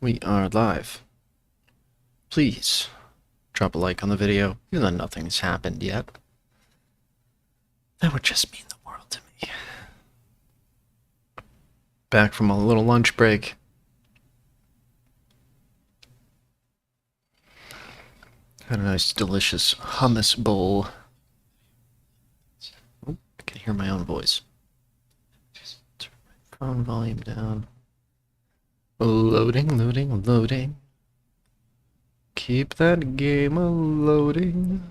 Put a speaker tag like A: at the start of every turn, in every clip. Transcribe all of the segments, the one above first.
A: We are live. Please drop a like on the video, even though nothing's happened yet. That would just mean the world to me. Back from a little lunch break. Had a nice, delicious hummus bowl. Oh, I can hear my own voice. Turn my phone volume down. Loading, loading, loading. Keep that game a-loading.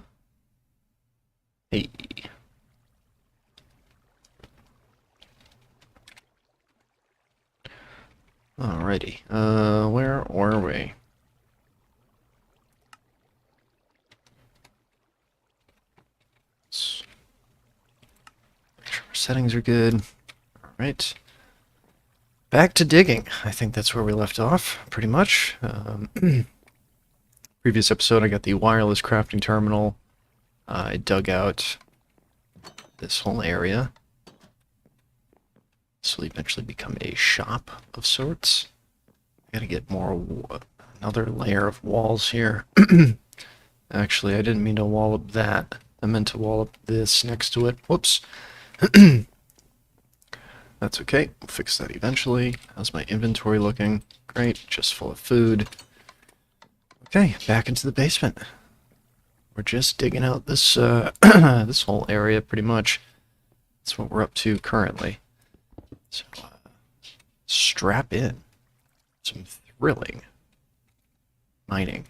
A: Hey. Alrighty. Where were we? Let's make sure our settings are good. Alright. Back to digging. I think that's where we left off, pretty much. Previous episode, I got the wireless crafting terminal. I dug out this whole area. This will eventually become a shop of sorts. I gotta get another layer of walls here. Actually, I didn't mean to wall up that. I meant to wall up this next to it. Whoops. That's okay. We'll fix that eventually. How's my inventory looking? Great. Just full of food. Okay, back into the basement. We're just digging out this this whole area pretty much. That's what we're up to currently. So strap in. Some thrilling mining.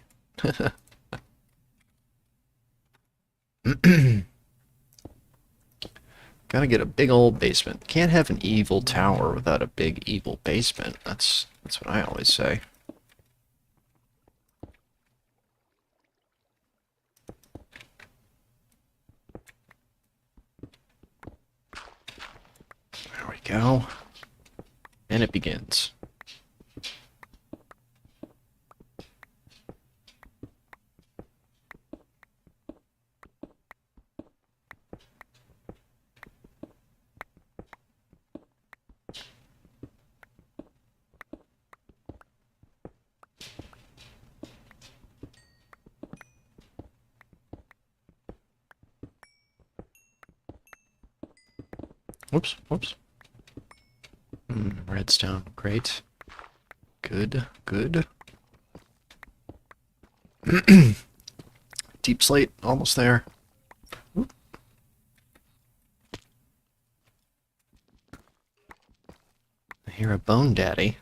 A: Gotta get a big old basement. Can't have an evil tower without a big evil basement. That's what I always say. There we go. And it begins. Whoops, whoops. Redstone, great. Good, good. Deep slate, almost there. Oop. I hear a bone daddy.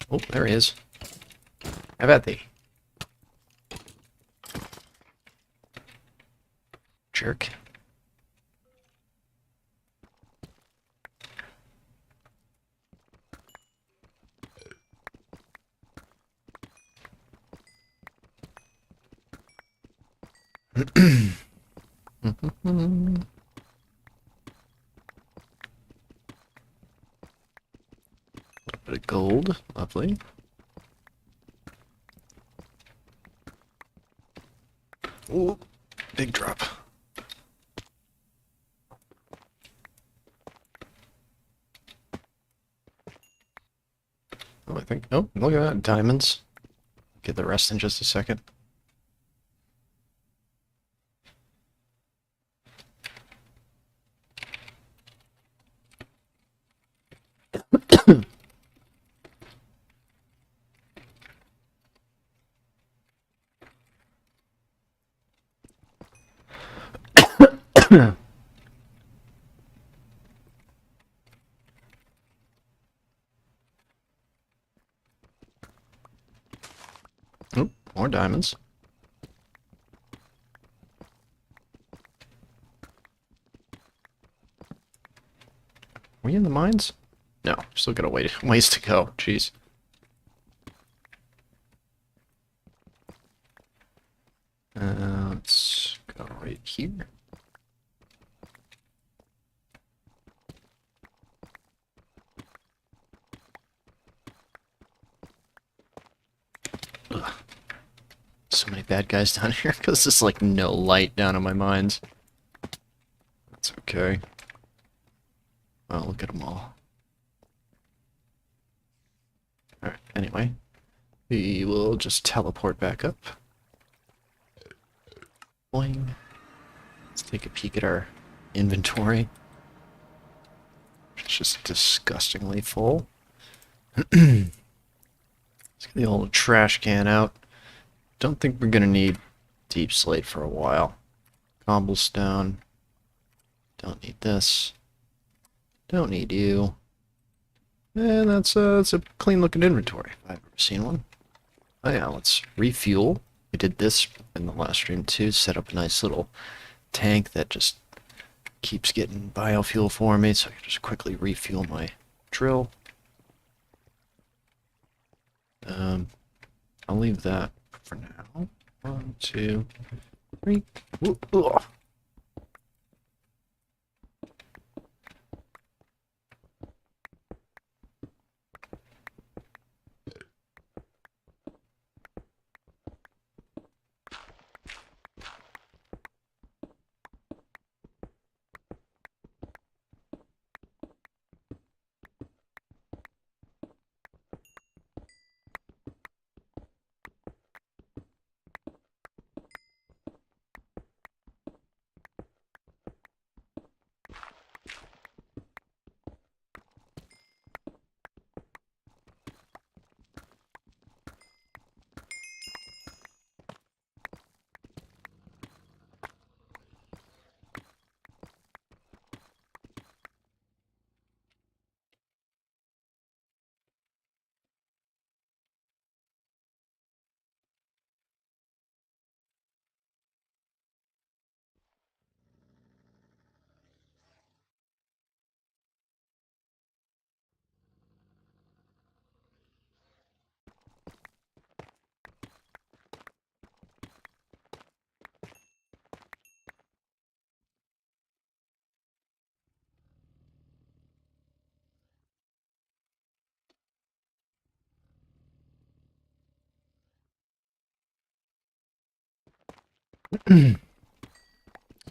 A: Oh, there he is. Have at thee. Jerk. Bit of gold, lovely. Ooh, big drop. Oh, I think. Oh, look at that, diamonds. Get the rest in just a second. Oh, more diamonds. Were you in the mines? No, still got a ways to go. Jeez. Let's go right here. so many bad guys down here because there's like no light down in my mines. That's okay. Well, look at them all. Alright, anyway. We will just teleport back up. Boing. Let's take a peek at our inventory. It's just disgustingly full. Let's get the old trash can out. Don't think we're gonna need deep slate for a while. Cobblestone. Don't need this. Don't need you. And that's a clean looking inventory, if I've ever seen one. Oh yeah, let's refuel. We did this in the last stream too, set up a nice little tank that just keeps getting biofuel for me, so I can just quickly refuel my drill. I'll leave that for now. 1, 2, 3. Ooh, ooh.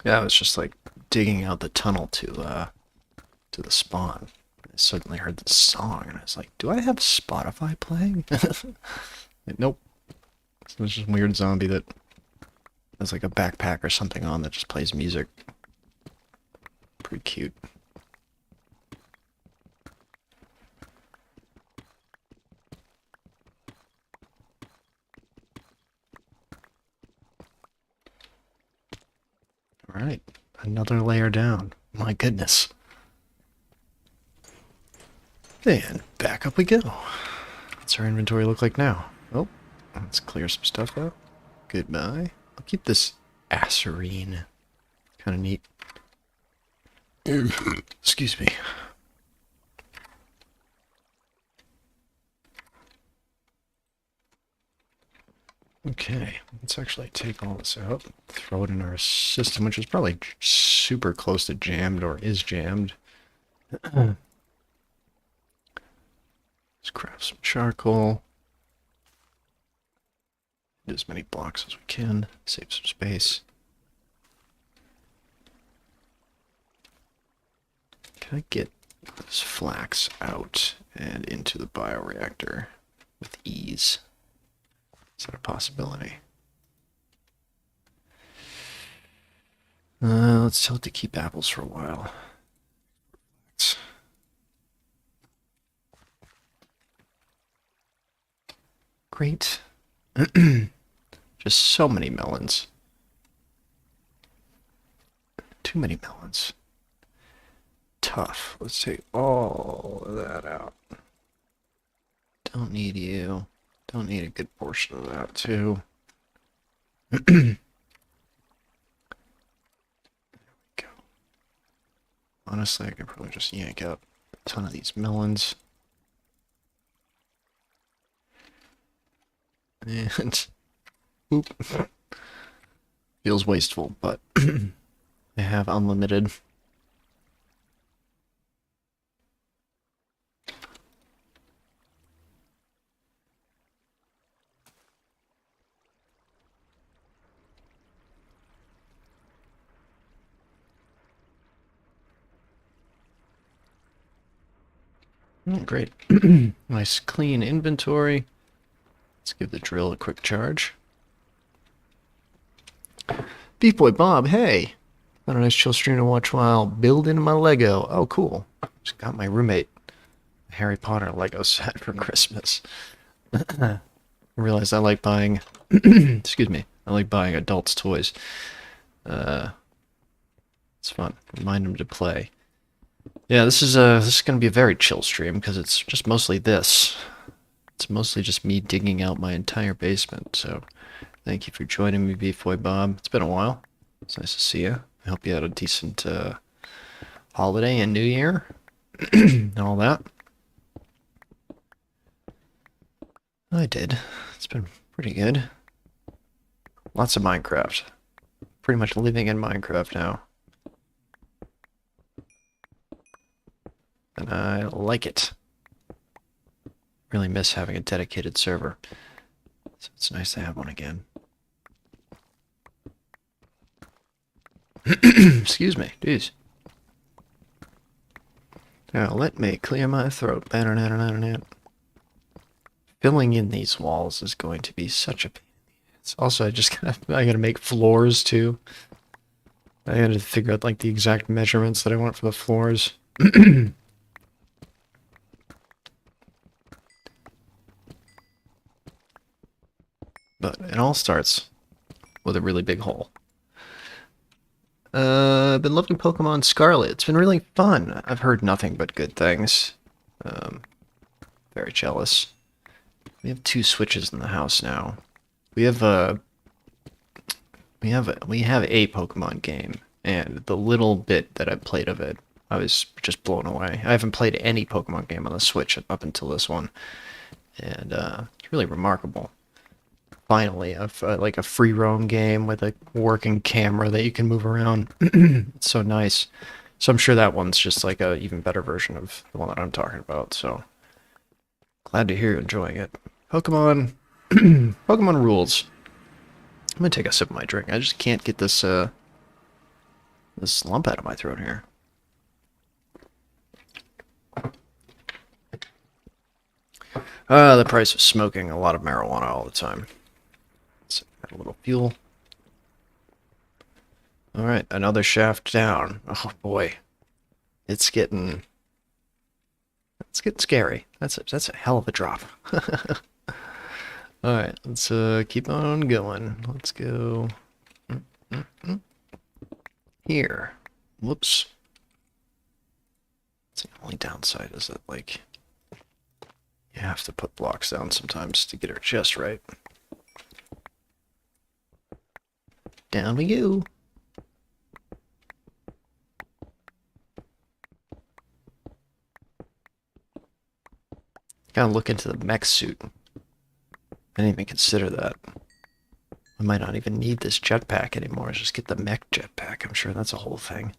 A: Yeah, I was just like digging out the tunnel to the spawn. I suddenly heard this song, and I was like, "Do I have Spotify playing?" Nope. There's just a weird zombie that has like a backpack or something on that just plays music. Pretty cute. Alright, another layer down. My goodness. And back up we go. What's our inventory look like now? Oh, let's clear some stuff out. Goodbye. I'll keep this acerine. Kind of neat. Excuse me. Okay, let's actually take all this out, throw it in our system, which is probably super close to jammed or is jammed. Let's craft some charcoal. Do as many blocks as we can, save some space. Can I get this flax out and into the bioreactor with ease? Is that a possibility? Let's tell it to keep apples for a while. Great. Just so many melons. Too many melons. Tough. Let's take all of that out. Don't need you. Don't need a good portion of that, too. There we go. Honestly, I could probably just yank out a ton of these melons. And... oop. Feels wasteful, but I have unlimited. Great. Nice clean inventory. Let's give the drill a quick charge. Beef Boy Bob, hey! Got a nice chill stream to watch while building my Lego. Oh, cool. Just got my roommate a Harry Potter Lego set for Christmas. I realized I like buying... excuse me. I like buying adults' toys. It's fun. Remind them to play. Yeah, this is going to be a very chill stream because it's just mostly this. It's mostly just me digging out my entire basement. So, thank you for joining me, Beefboy Bob. It's been a while. It's nice to see you. I hope you had a decent holiday and New Year and all that. I did. It's been pretty good. Lots of Minecraft. Pretty much living in Minecraft now. And I like it. Really miss having a dedicated server. So it's nice to have one again. Excuse me, jeez. Now let me clear my throat. Filling in these walls is going to be such a pain. It's also I gotta make floors too. I gotta figure out like the exact measurements that I want for the floors. But it all starts with a really big hole. I've been loving Pokemon Scarlet. It's been really fun. I've heard nothing but good things. Very jealous. We have 2 Switches in the house now. We have a Pokemon game, and the little bit that I played of it, I was just blown away. I haven't played any Pokemon game on the Switch up until this one, and it's really remarkable. Finally, like a free roam game with a working camera that you can move around. It's so nice. So I'm sure that one's just like a even better version of the one that I'm talking about. So glad to hear you're enjoying it. Pokemon, Pokemon rules. I'm gonna take a sip of my drink. I just can't get this this lump out of my throat here. The price of smoking a lot of marijuana all the time. Let's add a little fuel. Alright, another shaft down. Oh boy. It's getting scary. That's a hell of a drop. Alright, let's keep on going. Let's go here. Whoops. That's the only downside is that like you have to put blocks down sometimes to get her just right. Down we go. Gotta look into the mech suit. I didn't even consider that. I might not even need this jetpack anymore. Just get the mech jetpack. I'm sure that's a whole thing.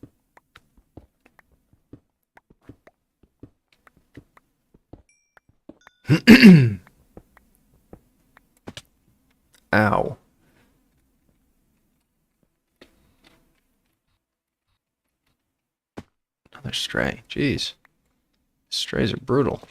A: Ow. Another stray. Jeez. Strays are brutal.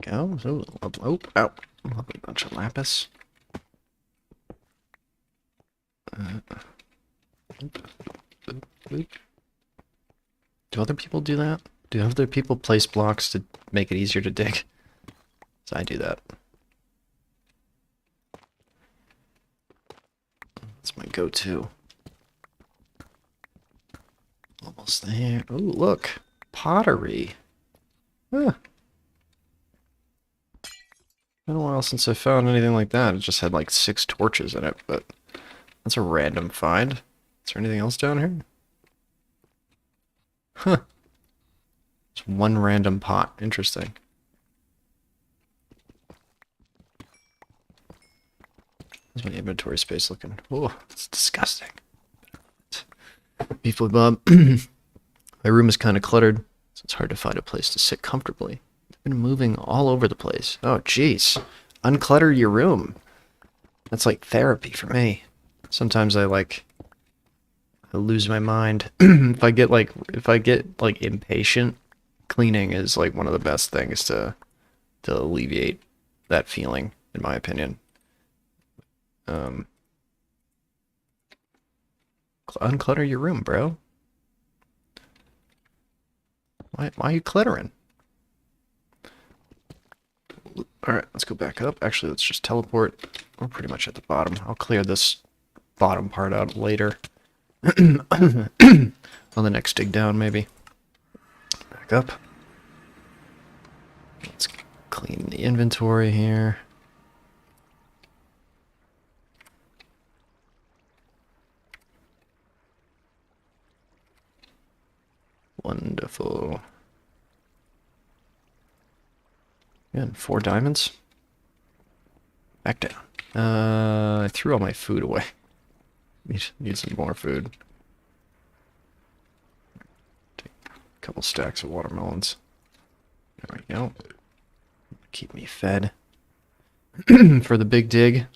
A: Go. So, oh, ow. Love a bunch of lapis. Do other people do that? Do other people place blocks to make it easier to dig? So I do that. That's my go-to. Almost else there? Oh, look. Pottery. Huh. Been a while since I found anything like that. It just had like 6 torches in it, but that's a random find. Is there anything else down here? Huh. It's one random pot. Interesting. How's my inventory space looking? Oh, it's disgusting. Beefly Bob. My room is kind of cluttered, so it's hard to find a place to sit comfortably. I've been moving all over the place. Oh, jeez. Unclutter your room. That's like therapy for me. Sometimes I lose my mind. If I get impatient, cleaning is like one of the best things to alleviate that feeling, in my opinion. Unclutter your room, bro. Why are you cluttering? Alright, let's go back up. Actually, let's just teleport. We're pretty much at the bottom. I'll clear this bottom part out later. On the next dig down, maybe. Back up. Let's clean the inventory here. Wonderful. Good, 4 diamonds. Back down. I threw all my food away. Need some more food. Take a couple stacks of watermelons. There we go. Keep me fed for the big dig.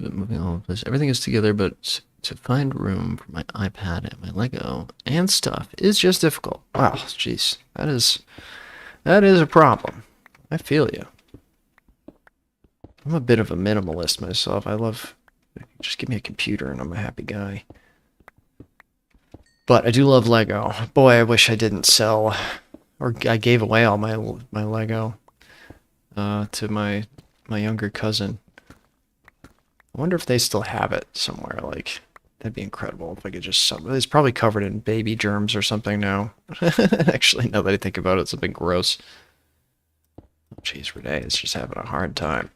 A: Moving all of this. Everything is together, but to find room for my iPad and my Lego and stuff is just difficult. Wow, jeez, that is a problem. I feel you. I'm a bit of a minimalist myself. Just give me a computer and I'm a happy guy. But I do love Lego. Boy, I wish I didn't sell, or I gave away all my Lego to my younger cousin. I wonder if they still have it somewhere. Like, that'd be incredible if I could just it's probably covered in baby germs or something now. Actually, now that I think about it, it's a bit gross. Jeez, Renee is just having a hard time.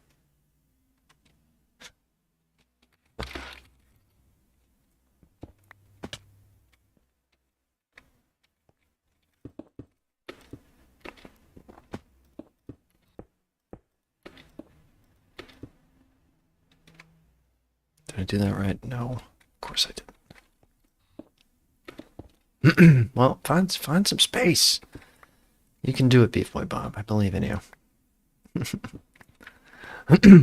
A: Did I do that right? No, of course I didn't. Well, find some space. You can do it, Beef Boy Bob. I believe in you.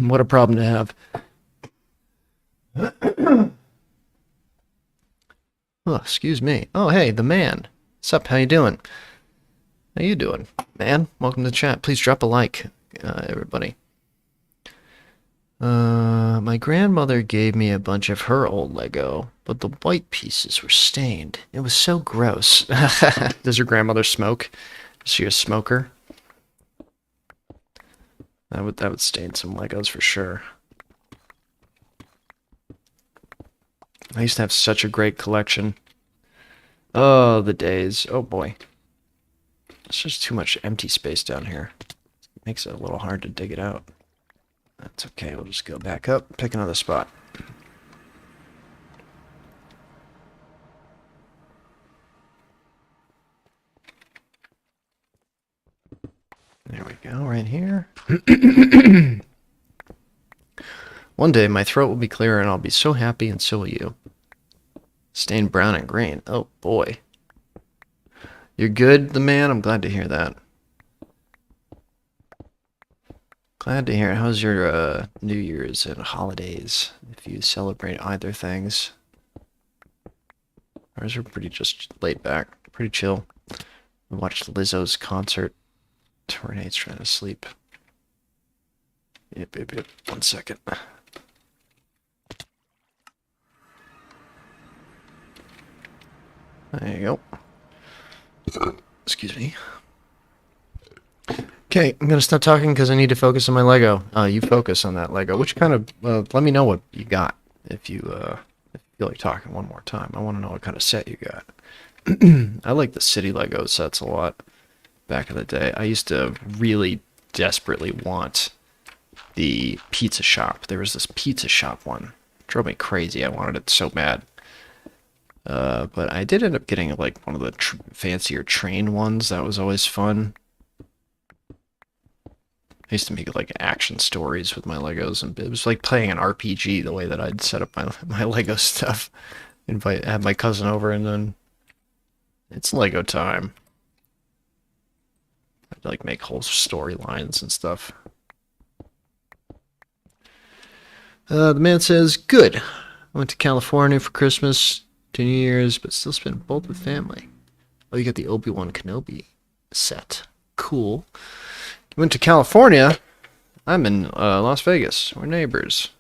A: What a problem to have. Oh, excuse me. Oh, hey, the man. What's up? How you doing? How you doing, man? Welcome to the chat. Please drop a like, everybody. My grandmother gave me a bunch of her old Lego, but the white pieces were stained. It was so gross. Does your grandmother smoke? Is she a smoker? That would stain some Legos for sure. I used to have such a great collection. Oh, the days. Oh boy. It's just too much empty space down here. It makes it a little hard to dig it out. That's okay, we'll just go back up, pick another spot. There we go, right here. One day my throat will be clear and I'll be so happy and so will you. Stained brown and green. Oh boy. You're good, the man? I'm glad to hear that. Glad to hear it. How's your New Year's and holidays, if you celebrate either things? Ours are pretty just laid back, pretty chill. We watched Lizzo's concert. Renee's trying to sleep. Yep. 1 second. There you go. Excuse me. Okay, I'm gonna stop talking because I need to focus on my Lego. You focus on that Lego. Which kind of, let me know what you got if you feel like talking one more time. I want to know what kind of set you got. I like the city Lego sets a lot back in the day. I used to really desperately want the pizza shop. There was this pizza shop one. It drove me crazy. I wanted it so bad. But I did end up getting like one of the fancier train ones. That was always fun. I used to make like action stories with my Legos, and it was like playing an RPG the way that I'd set up my Lego stuff. Have my cousin over, and then it's Lego time. I'd like make whole storylines and stuff. The man says, "Good. I went to California for Christmas, to New Year's, but still spent both with family." Oh, you got the Obi-Wan Kenobi set. Cool. You went to California? I'm in Las Vegas. We're neighbors.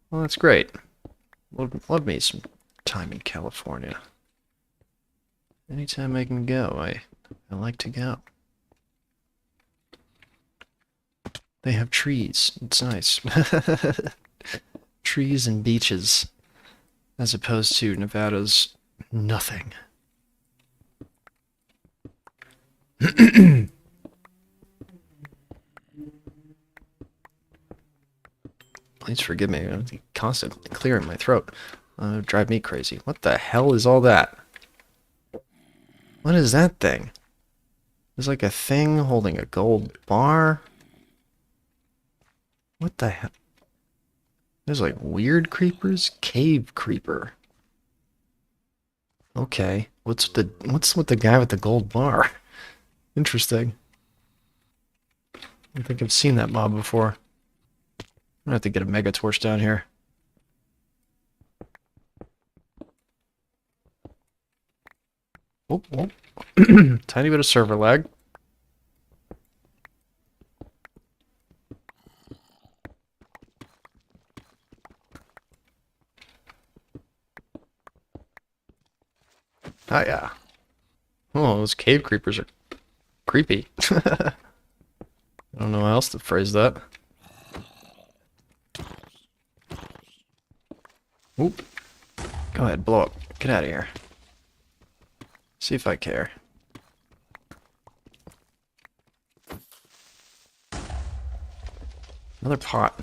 A: Well, that's great. Love me some time in California. Anytime I can go, I like to go. They have trees. It's nice. Trees and beaches, as opposed to Nevada's nothing. Please forgive me. I'm constantly clearing my throat. Drive me crazy. What the hell is all that? What is that thing? There's like a thing holding a gold bar. What the hell? There's like weird creepers? Cave creeper. Okay. What's with the guy with the gold bar? Interesting. I don't think I've seen that mob before. I'm gonna have to get a mega torch down here. Oh, oh. Tiny bit of server lag. Oh yeah. Oh, those cave creepers are creepy. I don't know how else to phrase that. Oop. Go ahead, blow up. Get out of here. See if I care. Another pot.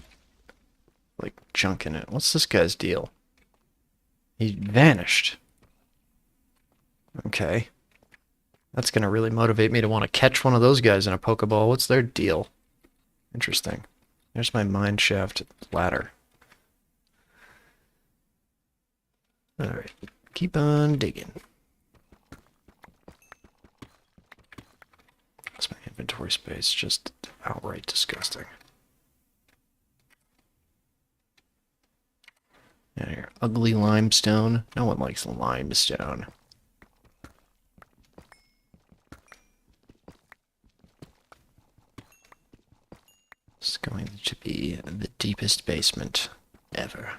A: Like junk in it. What's this guy's deal? He vanished. Okay. That's gonna really motivate me to want to catch one of those guys in a Pokeball. What's their deal? Interesting. There's my mine shaft ladder. Alright. Keep on digging. That's my inventory space. Just outright disgusting. And here, ugly limestone. No one likes limestone. It's going to be the deepest basement ever.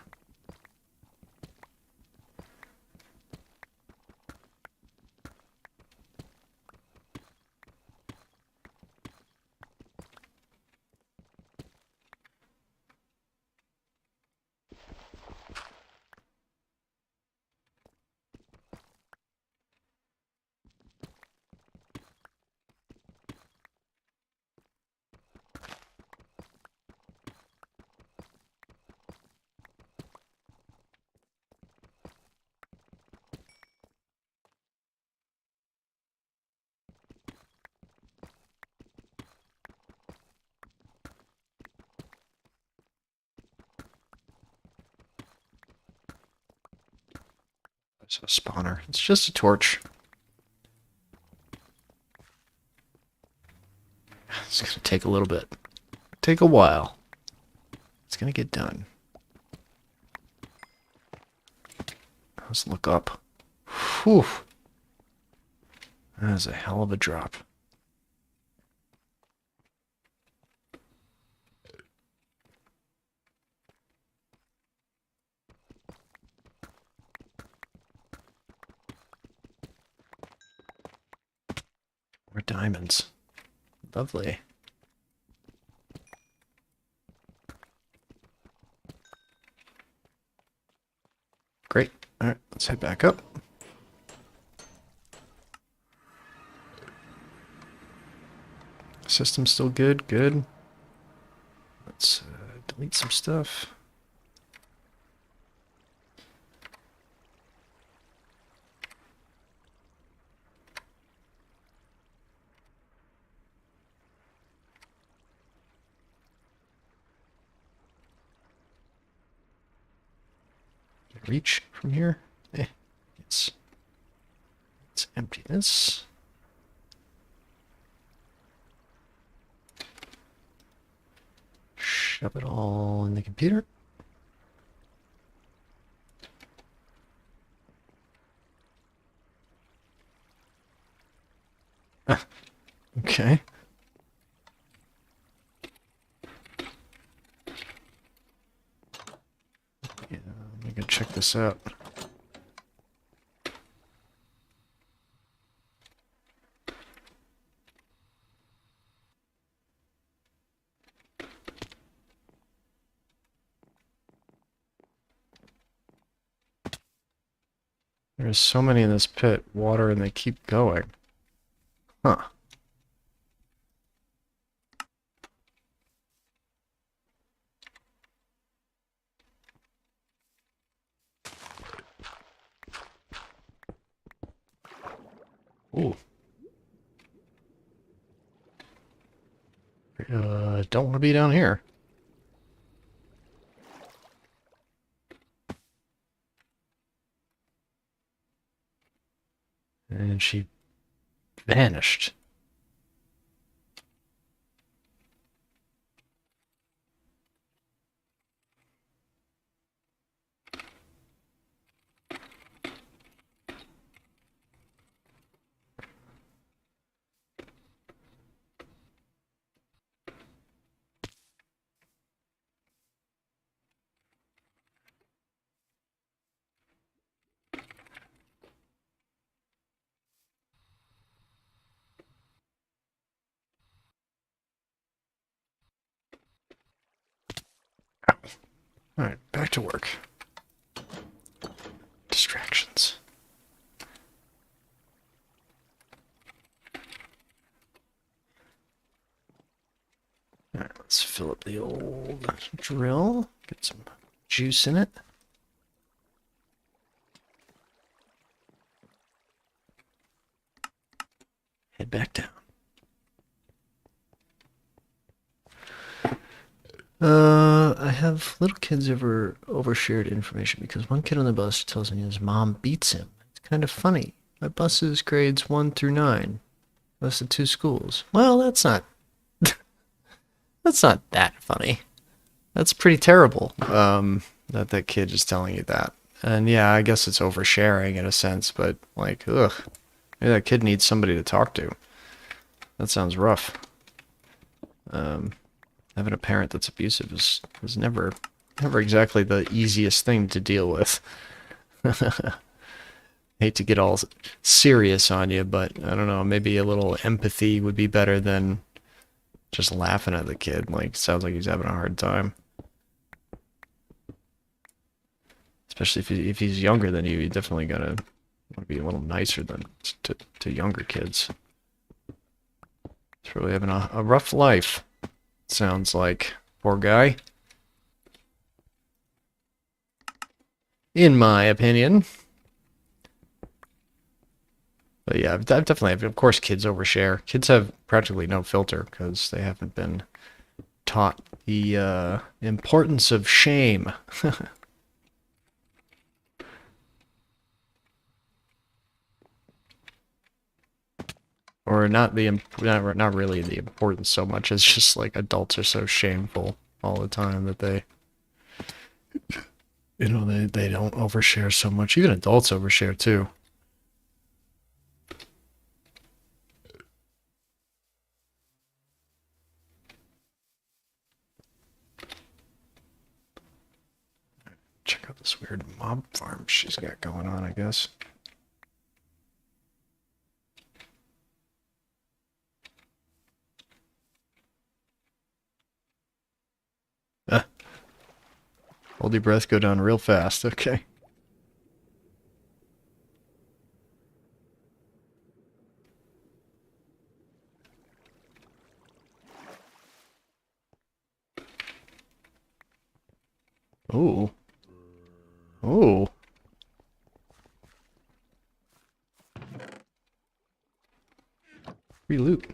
A: There's a spawner. It's just a torch. It's gonna take a little bit. Take a while. It's gonna get done. Let's look up. Whew. That is a hell of a drop. More diamonds. Lovely. Great. All right, let's head back up. System's still good. Good. Let's delete some stuff. Reach from here? Yes. Let's empty this. Shove it all in the computer. Okay. Yeah, let me go check this out. There's so many in this pit, water, and they keep going. Huh. Ooh. Don't want to be down here. And she vanished. Alright, back to work. Distractions. Alright, let's fill up the old drill. Get some juice in it. Head back down. I have little kids ever overshared information because one kid on the bus tells me his mom beats him. It's kind of funny. My bus is grades 1 through 9. That's the 2 schools. Well, that's not that's not that funny. That's pretty terrible. That kid is telling you that. And yeah, I guess it's oversharing in a sense, but like, ugh. Maybe that kid needs somebody to talk to. That sounds rough. Having a parent that's abusive is never exactly the easiest thing to deal with. Hate to get all serious on you, but I don't know, maybe a little empathy would be better than just laughing at the kid. Like, sounds like he's having a hard time. Especially if he's younger than you, you definitely gotta want to be a little nicer than to younger kids. He's really having a rough life. Sounds like. Poor guy. In my opinion. But yeah, I've definitely, of course, kids overshare. Kids have practically no filter because they haven't been taught the importance of shame. Or not really the importance so much as just like adults are so shameful all the time that they they don't overshare so much. Even adults overshare too. Check out this weird mob farm she's got going on, I guess. Hold your breath, go down real fast. Okay. Ooh. Ooh. Free loot.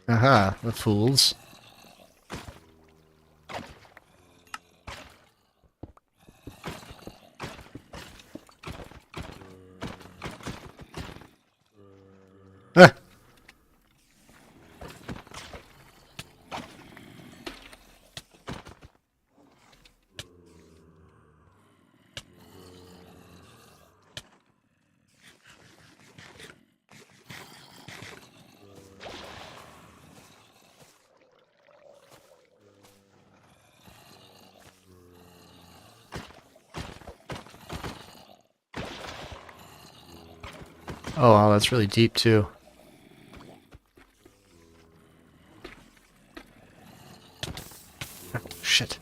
A: Aha, the fools. Ah. Oh, wow, that's really deep, too. Shit.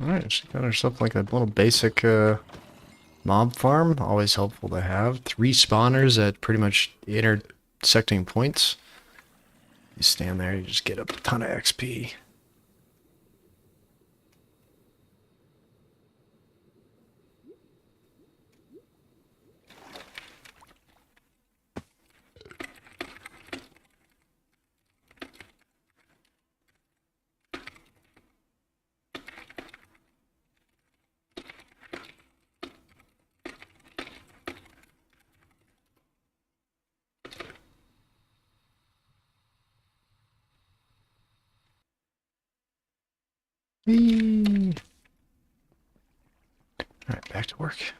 A: Alright, she got herself like a little basic mob farm. Always helpful to have. 3 spawners at pretty much intersecting points. You stand there, you just get a ton of XP. Whee! Alright, back to work.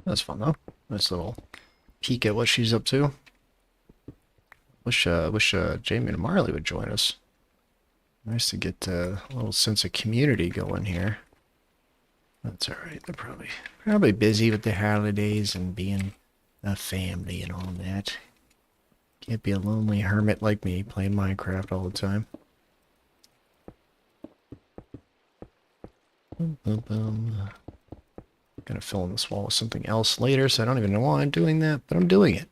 A: That's fun though. Nice little peek at what she's up to. Wish Jamie and Marley would join us. Nice to get a little sense of community going here. That's alright. They're probably busy with the holidays and being a family and all that. Can't be a lonely hermit like me playing Minecraft all the time. Boom, boom, boom. Gonna fill in this wall with something else later, so I don't even know why I'm doing that, but I'm doing it.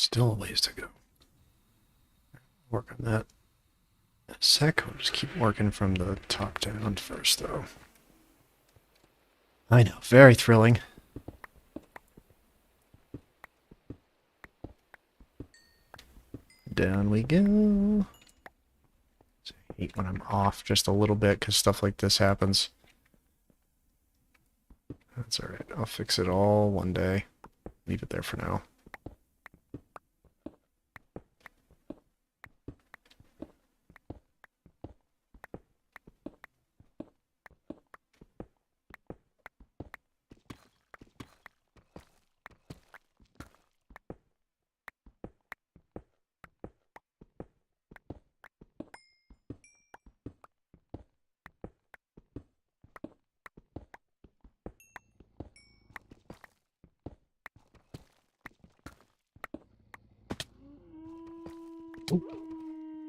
A: Still a ways to go. Work on that in a sec. We'll just keep working from the top down first, though. I know, very thrilling. Down we go. I hate when I'm off just a little bit because stuff like this happens. That's alright. I'll fix it all one day. Leave it there for now.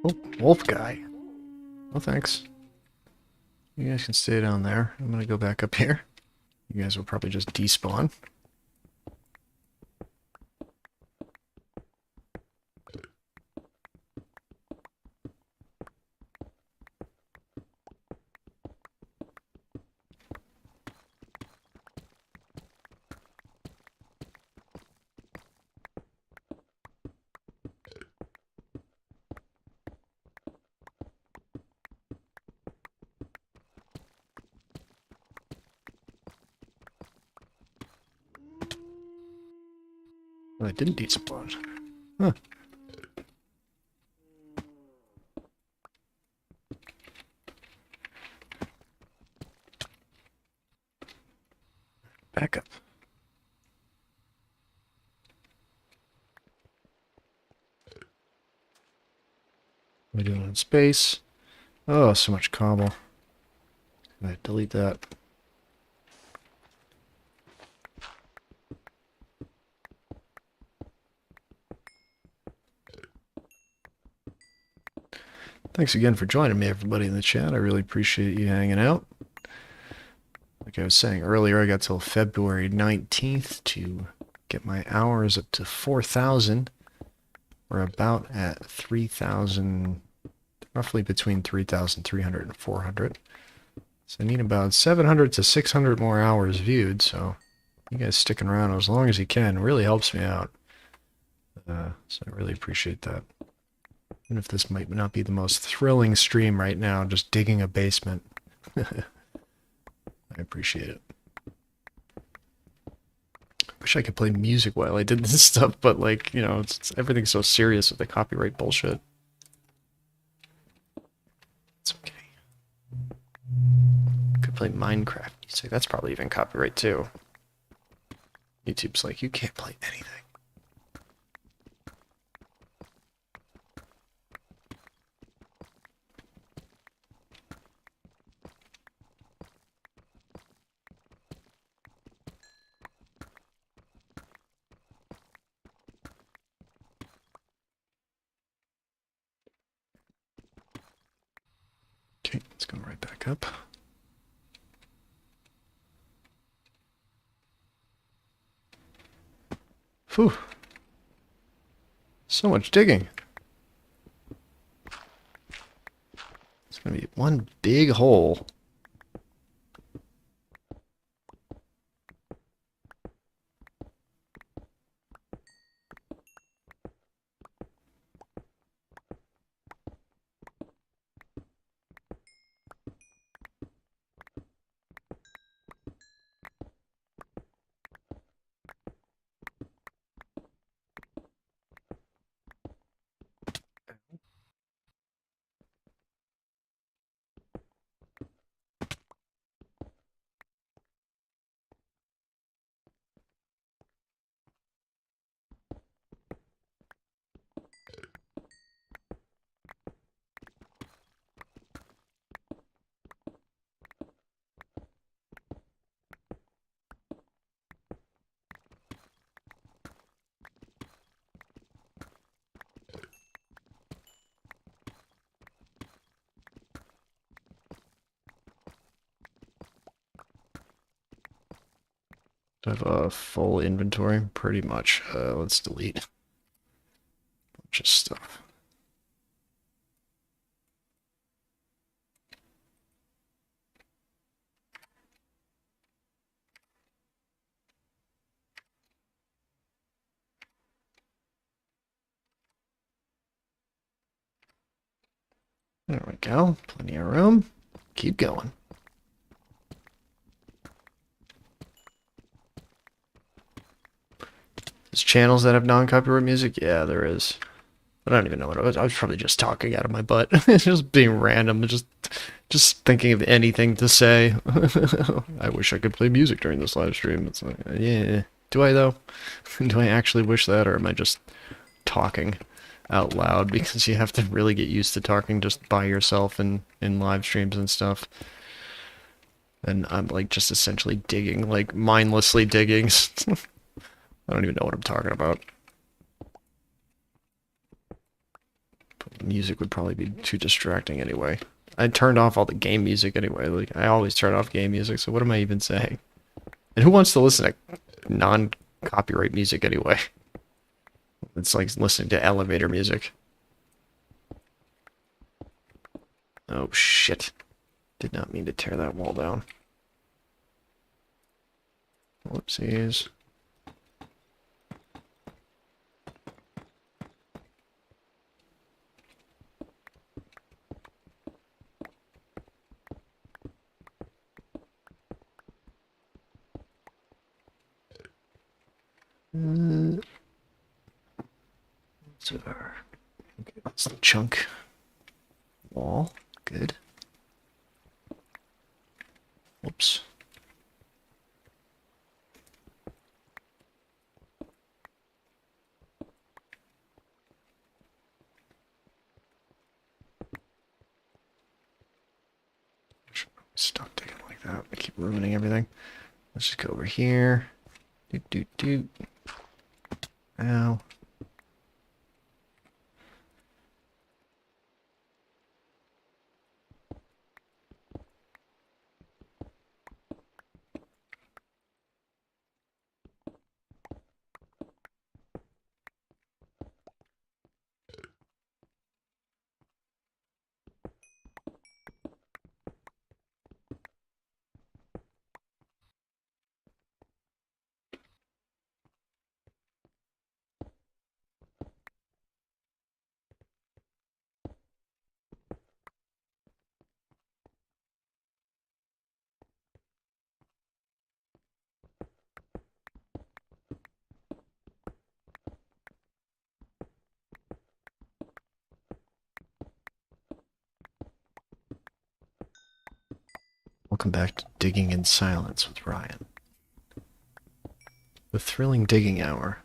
A: Oh, wolf guy. Oh, thanks. You guys can stay down there. I'm gonna go back up here. You guys will probably just despawn. Well, I didn't despawn. Huh. Back up. What are we doing in space? Oh, so much cobble. Alright, delete that. Thanks again for joining me, everybody in the chat. I really appreciate you hanging out. Like I was saying earlier, I got till February 19th to get my hours up to 4,000. We're about at 3,000, roughly between 3,300 and 400. So I need about 700 to 600 more hours viewed, so you guys sticking around as long as you can really helps me out. So I really appreciate that. Even if this might not be the most thrilling stream right now, just digging a basement. I appreciate it. Wish I could play music while I did this stuff, but like, you know, everything's so serious with the copyright bullshit. It's okay. Could play Minecraft music. That's probably even copyright too. YouTube's like, you can't play anything. Okay, let's go right back up. Phew. So much digging. It's gonna be one big hole. Do I have a full inventory? Pretty much. Let's delete. Just stuff. There we go. Plenty of room. Keep going. There's channels that have non-copyright music? Yeah, there is. But I don't even know what it was. I was probably just talking out of my butt. It's just being random. Just thinking of anything to say. I wish I could play music during this live stream. It's like, yeah. Do I, though? Do I actually wish that, or am I just talking out loud? Because you have to really get used to talking just by yourself in live streams and stuff. And I'm, like, just essentially digging, like, mindlessly digging. I don't even know what I'm talking about. Music would probably be too distracting anyway. I turned off all the game music anyway. Like, I always turn off game music, so what am I even saying? And who wants to listen to non-copyright music anyway? It's like listening to elevator music. Oh shit. Did not mean to tear that wall down. Whoopsies. Okay, that's the chunk wall. Good. Whoops. Stop digging like that. I keep ruining everything. Let's just go over here. Doot doot doot. Ow. Welcome back to Digging in Silence with Ryan. The thrilling digging hour.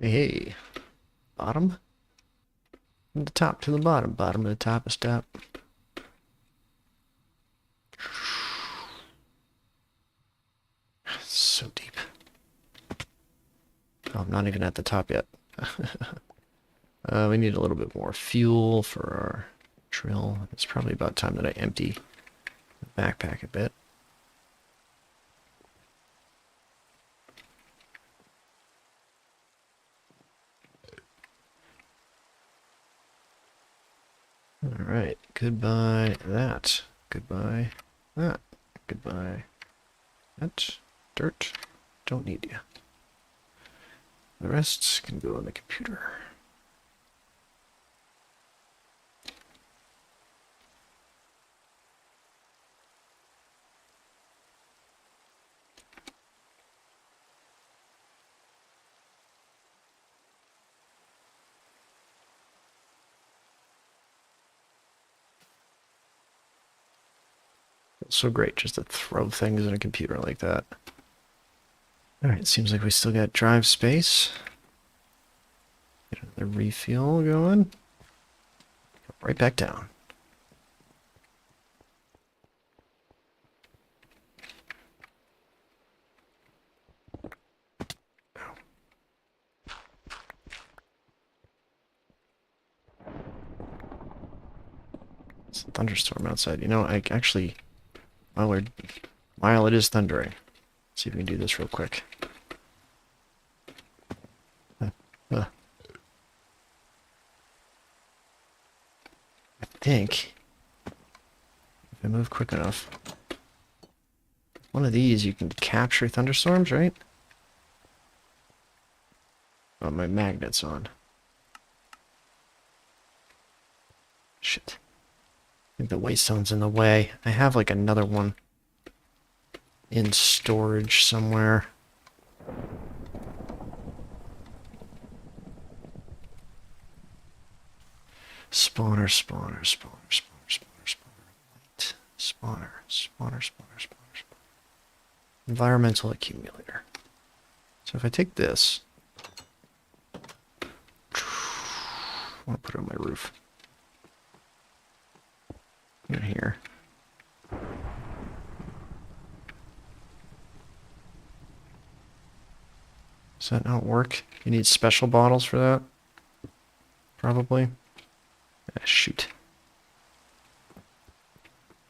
A: Hey, bottom? From the top to the bottom, bottom to the top is top. So deep. Oh, I'm not even at the top yet. We need a little bit more fuel for our drill. It's probably about time that I empty the backpack a bit. Alright, Goodbye that. Goodbye that. Goodbye that. Dirt. Don't need you. The rest can go on the computer. So great just to throw things in a computer like that. Alright, seems like we still got drive space. Get another refuel going. Right back down. It's a thunderstorm outside. You know, I actually, while it is thundering, see if we can do this real quick. I think if I move quick enough, one of these you can capture thunderstorms, right? Oh, my magnet's on. Shit. I think the waystone's in the way. I have like another one in storage somewhere. Spawner, spawner, spawner, spawner, spawner, spawner, light, spawner, spawner, spawner, spawner, spawner. Environmental accumulator. So if I take this, I want to put it on my roof. In here. Does that not work? You need special bottles for that? Probably. Ah, shoot.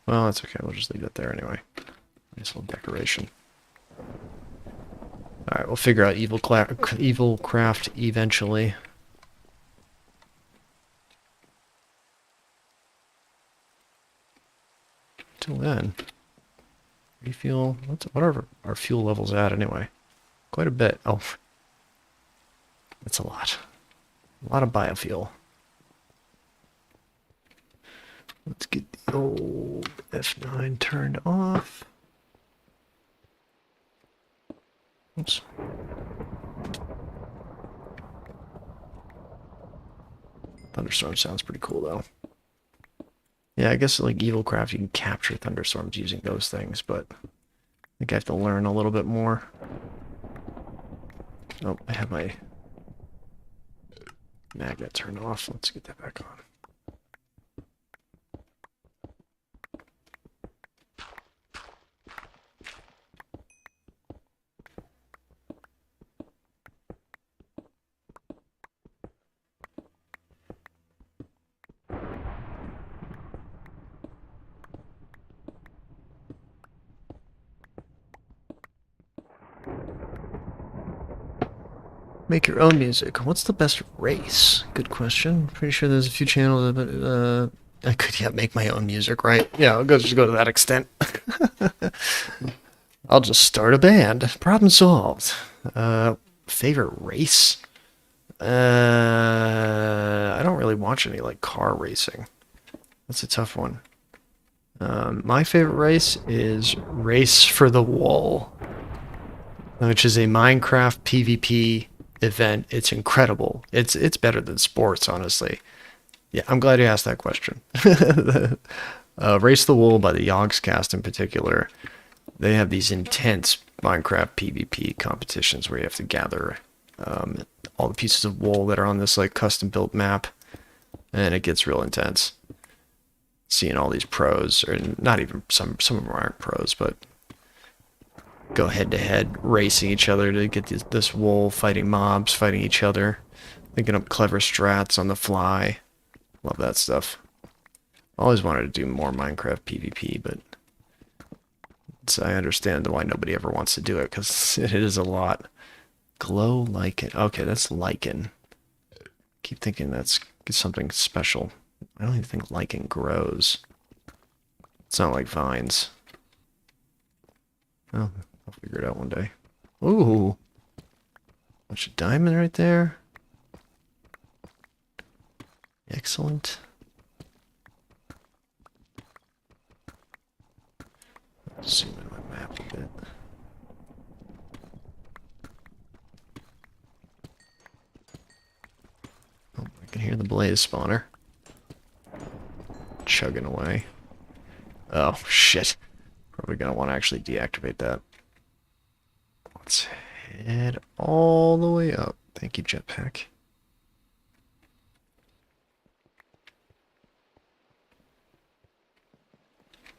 A: Well, that's okay. We'll just leave it there anyway. Nice little decoration. Alright, we'll figure out evil craft eventually. Till then, refuel. What are our fuel levels at anyway? Quite a bit. Oh, that's a lot. A lot of biofuel. Let's get the old F9 turned off. Oops. Thunderstorm sounds pretty cool though. Yeah, I guess like Evil Craft, you can capture thunderstorms using those things, but I think I have to learn a little bit more. Oh, I have my magnet turned off. Let's get that back on. Make your own music. What's the best race? Good question. Pretty sure there's a few channels that I could make my own music, right? Yeah, I'll just go to that extent. I'll just start a band. Problem solved. Favorite race? I don't really watch any like car racing. That's a tough one. My favorite race is Race for the Wool, which is a Minecraft PvP event. It's incredible. It's better than sports, honestly. Yeah, I'm glad you asked that question. Race the Wool by the Yogscast in particular. They have these intense Minecraft PvP competitions where you have to gather all the pieces of wool that are on this like custom built map, and it gets real intense. Seeing all these pros, or not even some of them aren't pros, but go head to head racing each other to get this wool, fighting mobs, fighting each other, thinking up clever strats on the fly. Love that stuff. Always wanted to do more Minecraft PvP, but I understand why nobody ever wants to do it, because it is a lot. Glow lichen. Okay, that's lichen. Keep thinking that's something special. I don't even think lichen grows. It's not like vines. Oh, I'll figure it out one day. Ooh, bunch of diamond right there. Excellent. Zoom in my map a bit. Oh, I can hear the blaze spawner. Chugging away. Oh, shit. Probably gonna want to actually deactivate that. Let's head all the way up. Thank you, jetpack.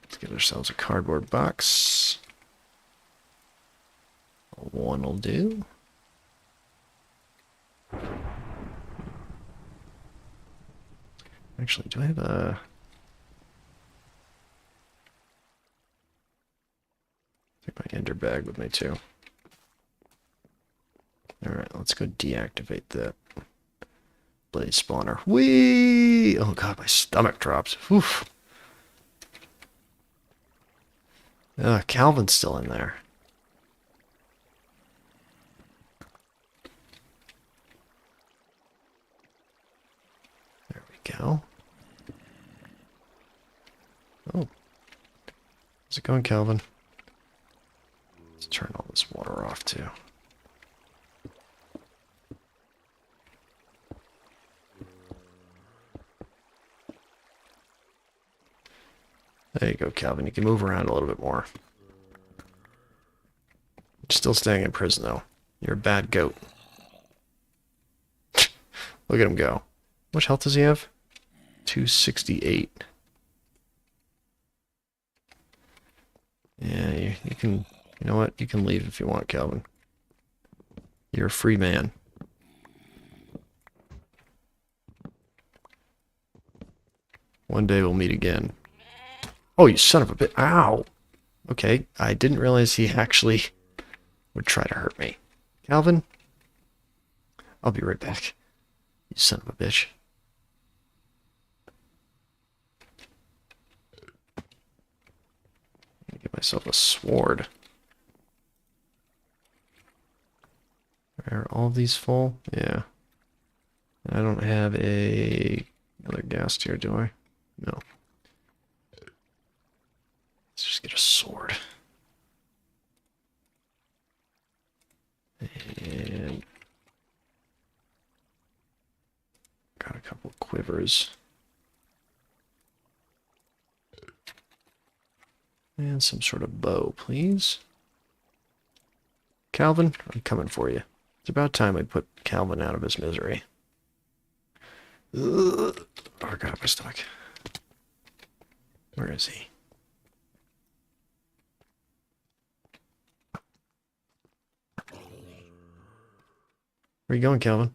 A: Let's get ourselves a cardboard box. One will do. Actually, do I have a... take my ender bag with me too. Alright, let's go deactivate that blaze spawner. Whee! Oh god, my stomach drops. Oof. Calvin's still in there. There we go. Oh. How's it going, Calvin? Let's turn all this water off, too. There you go, Calvin. You can move around a little bit more. You're still staying in prison, though. You're a bad goat. Look at him go. How much health does he have? 268. Yeah, you can... You know what? You can leave if you want, Calvin. You're a free man. One day we'll meet again. Oh, you son of a bit. Ow! Okay, I didn't realize he actually would try to hurt me. Calvin? I'll be right back. You son of a bitch. Get myself a sword. Are all of these full? Yeah. I don't have another gas tier, do I? No. Let's just get a sword. And got a couple of quivers. And some sort of bow, please. Calvin, I'm coming for you. It's about time I put Calvin out of his misery. Ugh. Oh god, my stomach. Where is he? Where are you going, Calvin?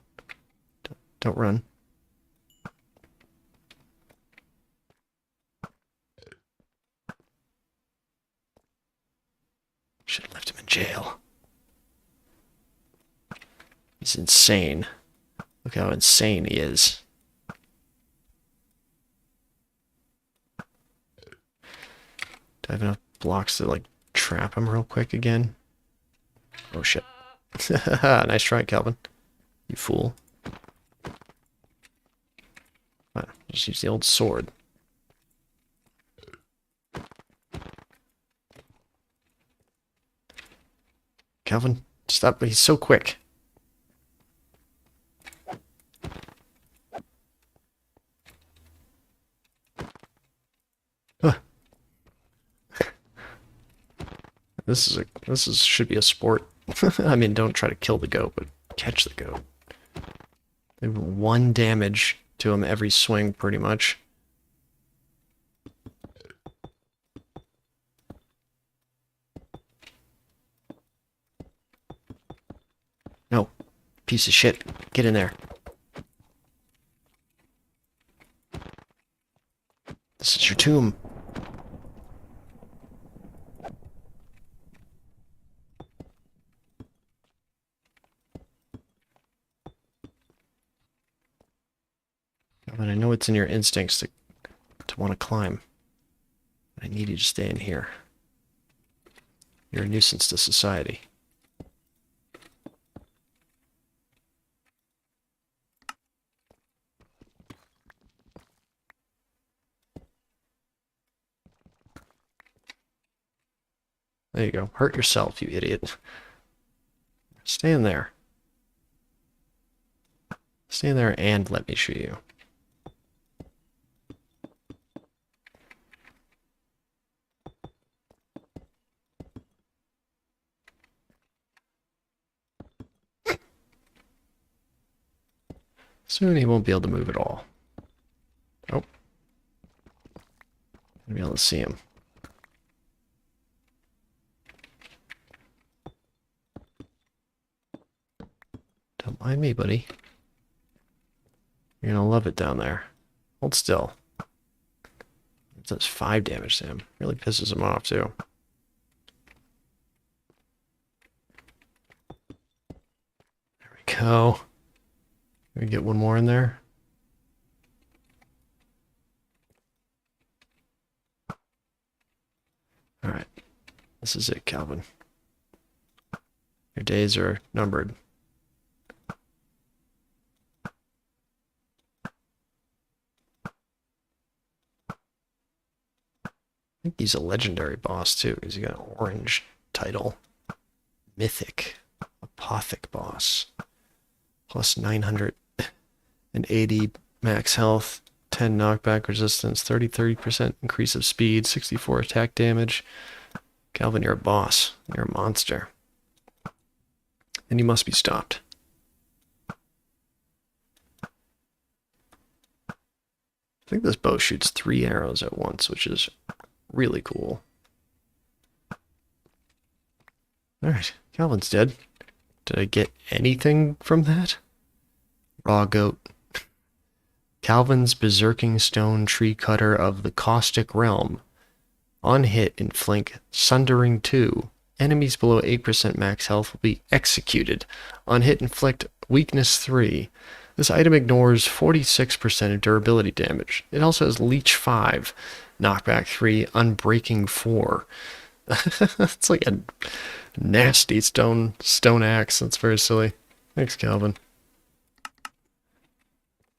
A: Don't run. Should have left him in jail. He's insane. Look how insane he is. Do I have enough blocks to, like, trap him real quick again? Oh, shit. Nice try, Calvin. You fool. Fine, just use the old sword. Calvin, stop. He's so quick. This should be a sport. I mean, don't try to kill the goat, but catch the goat. They have 1 damage to him every swing, pretty much. No, piece of shit. Get in there. This is your tomb. I know it's in your instincts to want to climb. I need you to stay in here. You're a nuisance to society. There you go. Hurt yourself, you idiot. Stay in there. Stay in there and let me shoot you. Soon he won't be able to move at all. Oh. I'll be able to see him. Don't mind me, buddy. You're gonna love it down there. Hold still. It does 5 damage to him. Really pisses him off, too. There we go. Can we get one more in there? Alright. This is it, Calvin. Your days are numbered. I think he's a legendary boss, too, because he got an orange title. Mythic. Apothic boss. Plus 980 max health, 10 knockback resistance, 30% increase of speed, 64 attack damage. Calvin, you're a boss. You're a monster. And you must be stopped. I think this bow shoots 3 arrows at once, which is really cool. Alright, Calvin's dead. Did I get anything from that? Raw goat. Calvin's Berserking Stone Tree Cutter of the Caustic Realm. On hit, inflict Sundering 2. Enemies below 8% max health will be executed. On hit, inflict Weakness 3. This item ignores 46% of durability damage. It also has Leech 5, Knockback 3, Unbreaking 4. It's like a nasty stone axe. That's very silly. Thanks, Calvin.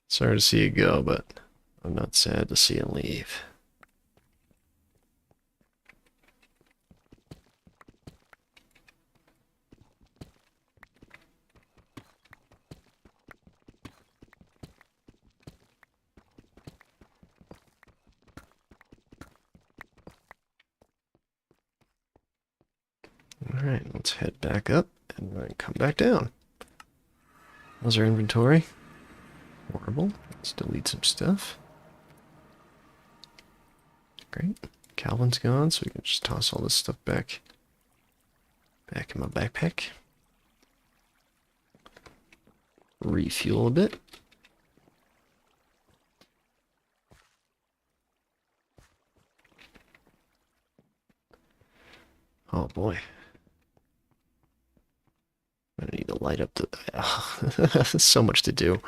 A: Sorry to see you go, but I'm not sad to see you leave. Alright, let's head back up and then come back down. How's our inventory? Horrible. Let's delete some stuff. Great. Calvin's gone, so we can just toss all this stuff back in my backpack. Refuel a bit. Oh boy. I'm gonna need to light up the... There's so much to do.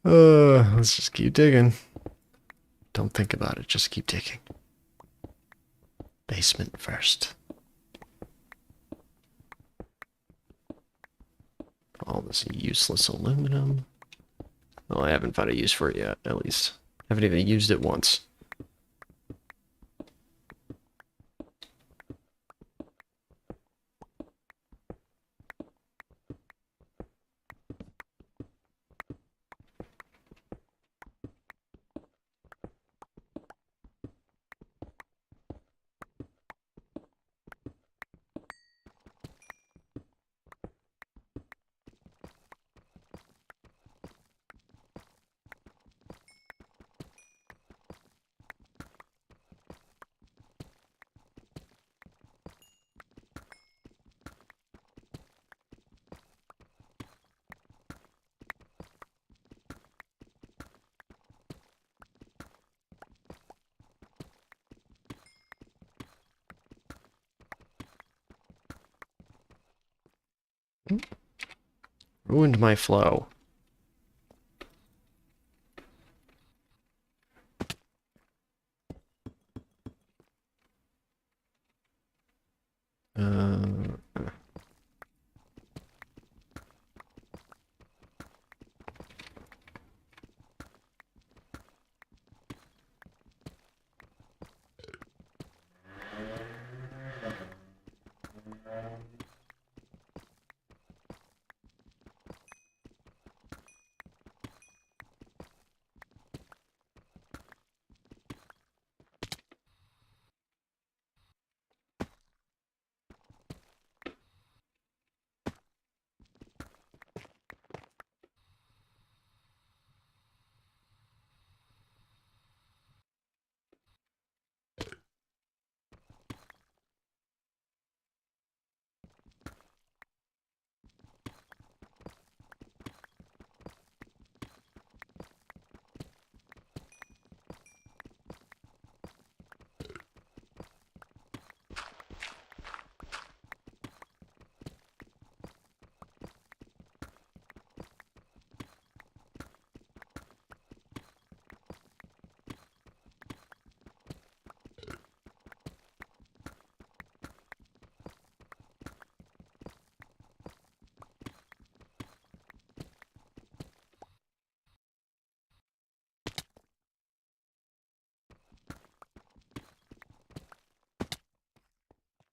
A: Let's just keep digging. Don't think about it, just keep digging. Basement first. All this useless aluminum. Well, I haven't found a use for it yet, at least. I haven't even used it once. Ruined my flow.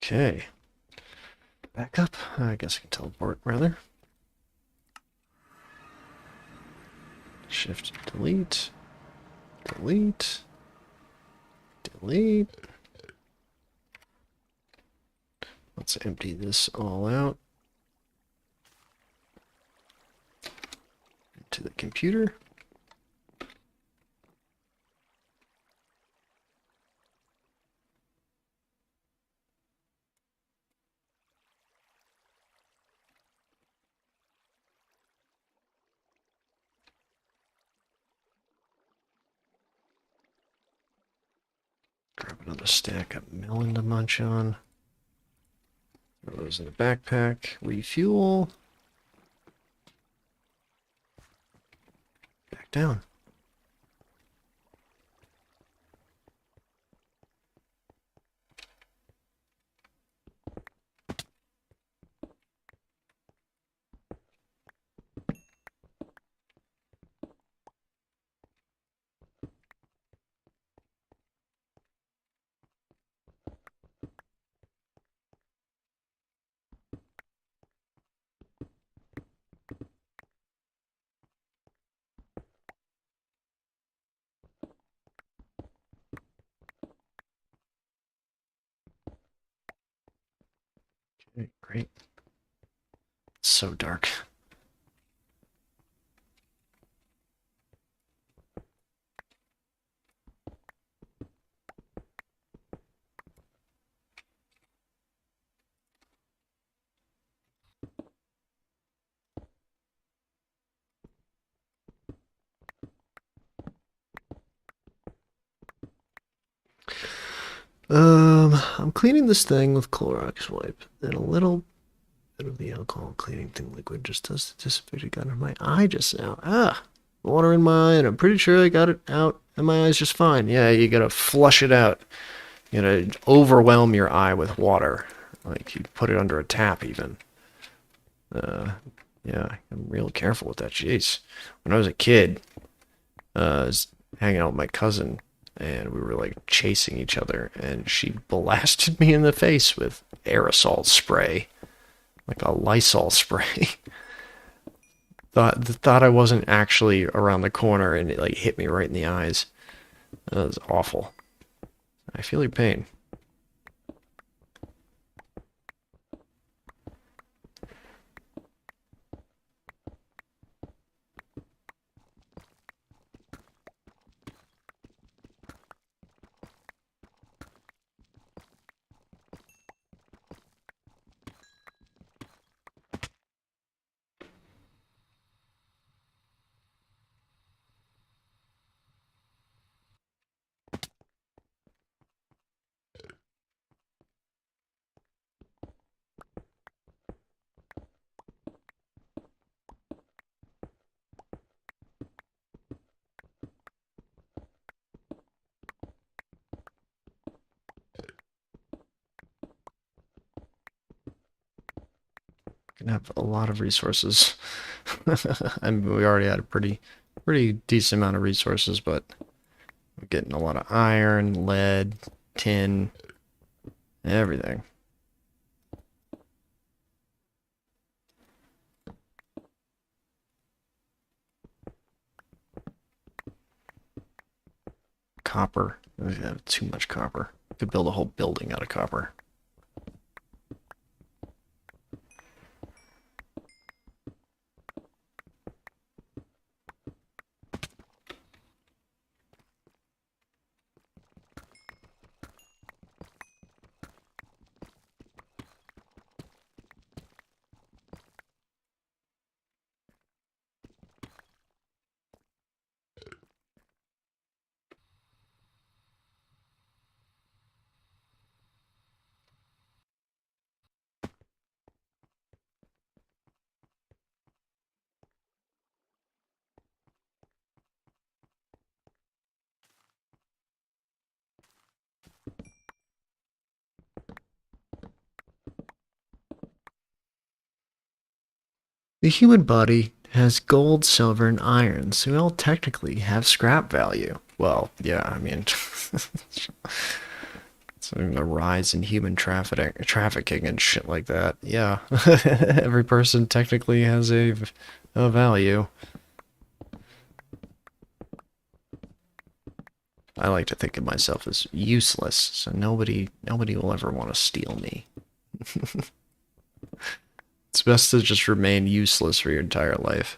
A: Okay. Back up. I guess I can teleport, rather. Shift, delete. Delete. Delete. Let's empty this all out. To the computer. Grab another stack of melon to munch on. Throw those in the backpack. Refuel. Back down. Okay, great. It's so dark. I'm cleaning this thing with Clorox wipe, and a little bit of the alcohol cleaning thing liquid just does the dissipated got in my eye just now. Ah, water in my eye, and I'm pretty sure I got it out, and my eye's just fine. Yeah, you gotta flush it out. You gotta overwhelm your eye with water, like you put it under a tap even. Yeah, I'm real careful with that. Jeez, when I was a kid, I was hanging out with my cousin, and we were like chasing each other, and she blasted me in the face with aerosol spray, like a Lysol spray. thought I wasn't actually around the corner, and it like hit me right in the eyes. That was awful. I feel your pain. Can have a lot of resources. I mean, we already had a pretty decent amount of resources, but we're getting a lot of iron, lead, tin, everything. Copper. We have too much copper. Could build a whole building out of copper. The human body has gold, silver, and iron, so we all technically have scrap value. Well, yeah, I mean, it's So a rise in human trafficking and shit like that. Yeah, every person technically has a value. I like to think of myself as useless, so nobody will ever want to steal me. It's best to just remain useless for your entire life.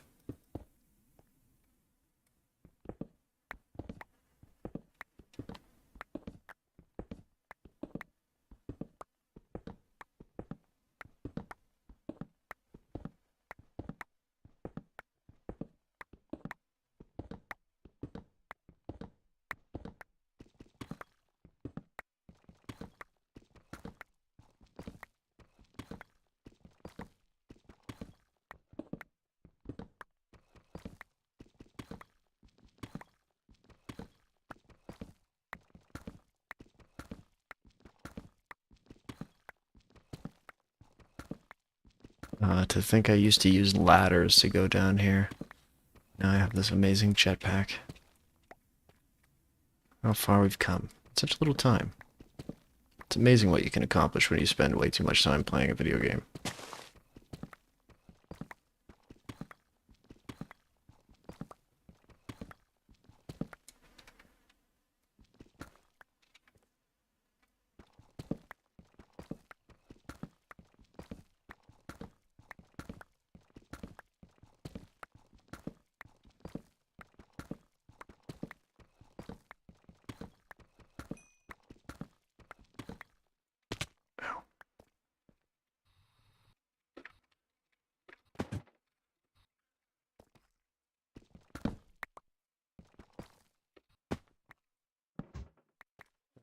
A: To think I used to use ladders to go down here. Now I have this amazing jetpack. How far we've come. In such little time. It's amazing what you can accomplish when you spend way too much time playing a video game.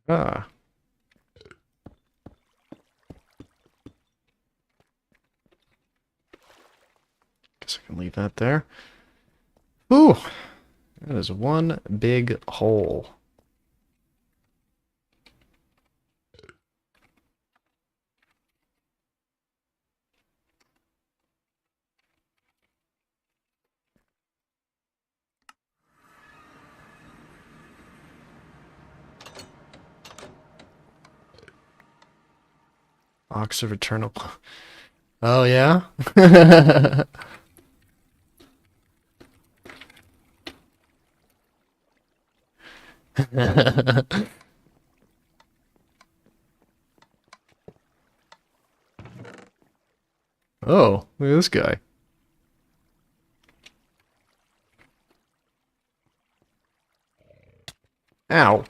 A: Ah. Guess I can leave that there. Ooh! That is one big hole. Box of Eternal... Oh, yeah? Oh, look at this guy. Ow.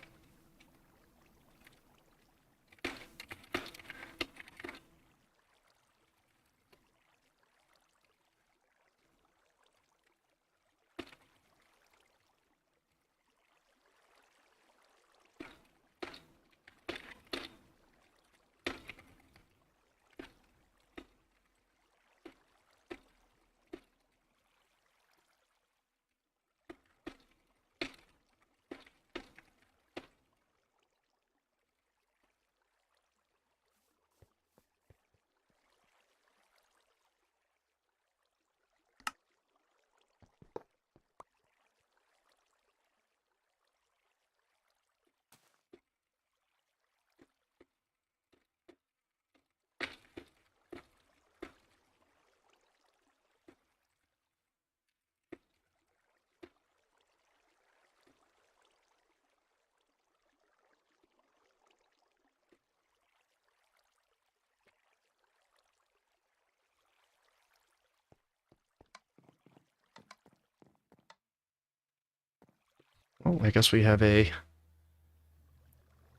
A: Well, I guess we have a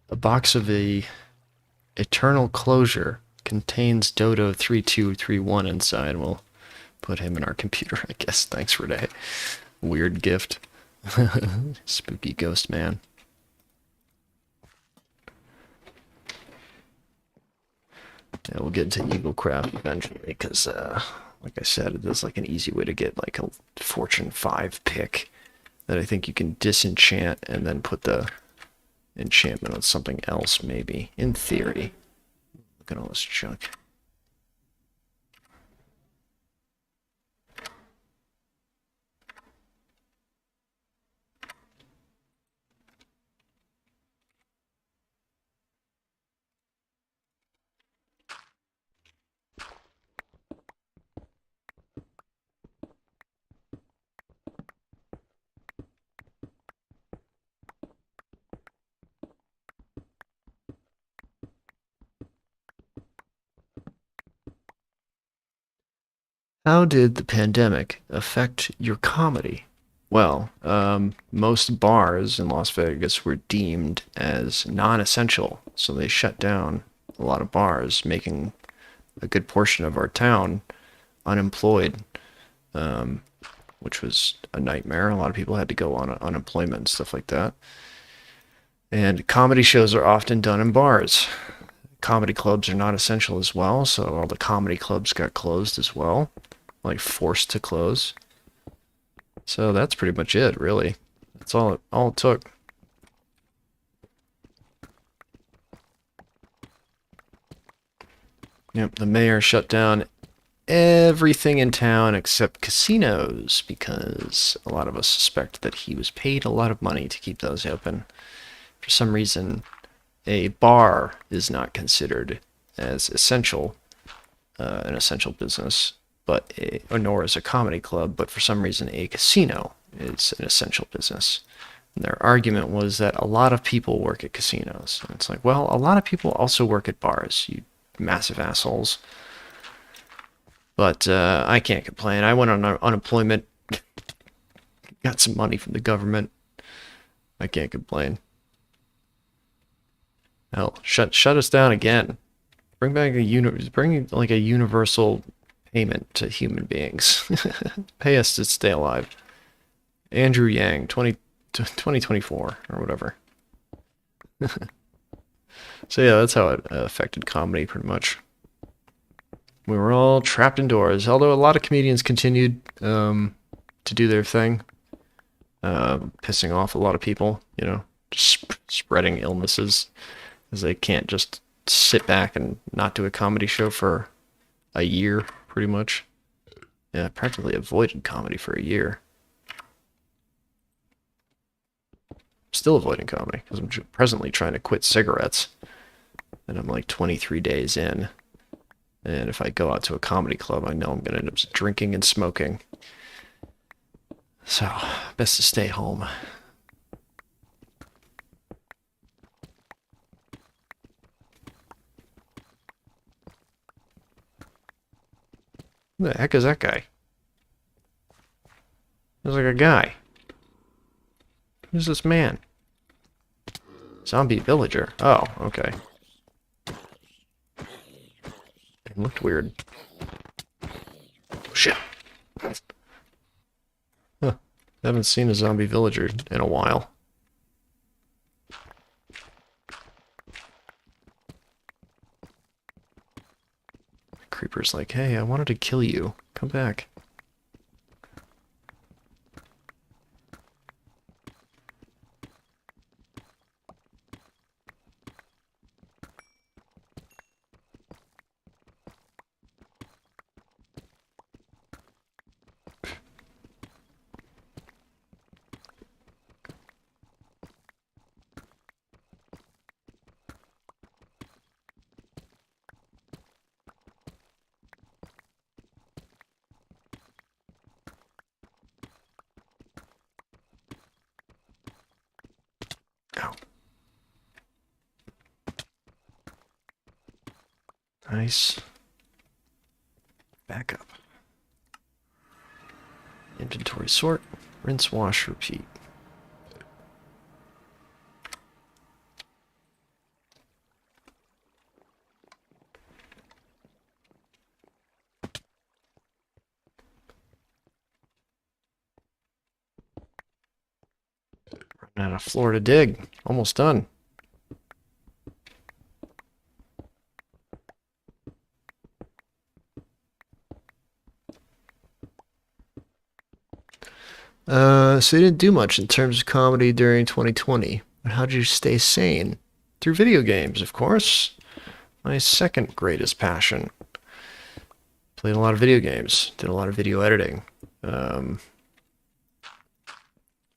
A: box of a Eternal Closure contains Dodo 3231 inside. We'll put him in our computer, I guess. Thanks for that weird gift. Spooky ghost man. Yeah, we'll get into Eagle Craft eventually, because, like I said, it is like an easy way to get like a Fortune 5 pick that I think you can disenchant and then put the enchantment on something else, maybe. In theory. Look at all this junk. How did the pandemic affect your comedy? Well, most bars in Las Vegas were deemed as non-essential, so they shut down a lot of bars, making a good portion of our town unemployed, um, which was a nightmare. A lot of people had to go on unemployment and stuff like that. And comedy shows are often done in bars. Comedy clubs are not essential as well, so all the comedy clubs got closed as well, like forced to close. So that's pretty much it, really. That's all it took. Yep, the mayor shut down everything in town except casinos because a lot of us suspect that he was paid a lot of money to keep those open. For some reason, a bar is not considered as essential, an essential business, but nor is a comedy club, but for some reason a casino is an essential business. And their argument was that a lot of people work at casinos. And it's like, well, a lot of people also work at bars, you massive assholes. But I can't complain. I went on unemployment, got some money from the government. I can't complain. Hell, shut us down again. Bring back bring like a universal payment to human beings. Pay us to stay alive. Andrew Yang, 2024 or whatever. So yeah, that's how it affected comedy pretty much. We were all trapped indoors, although a lot of comedians continued to do their thing, pissing off a lot of people, you know, just spreading illnesses, because they can't just sit back and not do a comedy show for a year, pretty much. Yeah, I practically avoided comedy for a year. Still avoiding comedy, because I'm presently trying to quit cigarettes, and I'm like 23 days in. And if I go out to a comedy club, I know I'm going to end up drinking and smoking. So, best to stay home. Who the heck is that guy? There's like a guy. Who's this man? Zombie villager. Oh, okay. It looked weird. Oh, shit. Huh. Haven't seen a zombie villager in a while. Creeper's like, hey, I wanted to kill you. Come back. Ow. Nice. Back up. Inventory sort. Rinse, wash, repeat. Running out of floor to dig. Almost done. So you didn't do much in terms of comedy during 2020. But how did you stay sane? Through video games, of course. My second greatest passion. Played a lot of video games. Did a lot of video editing.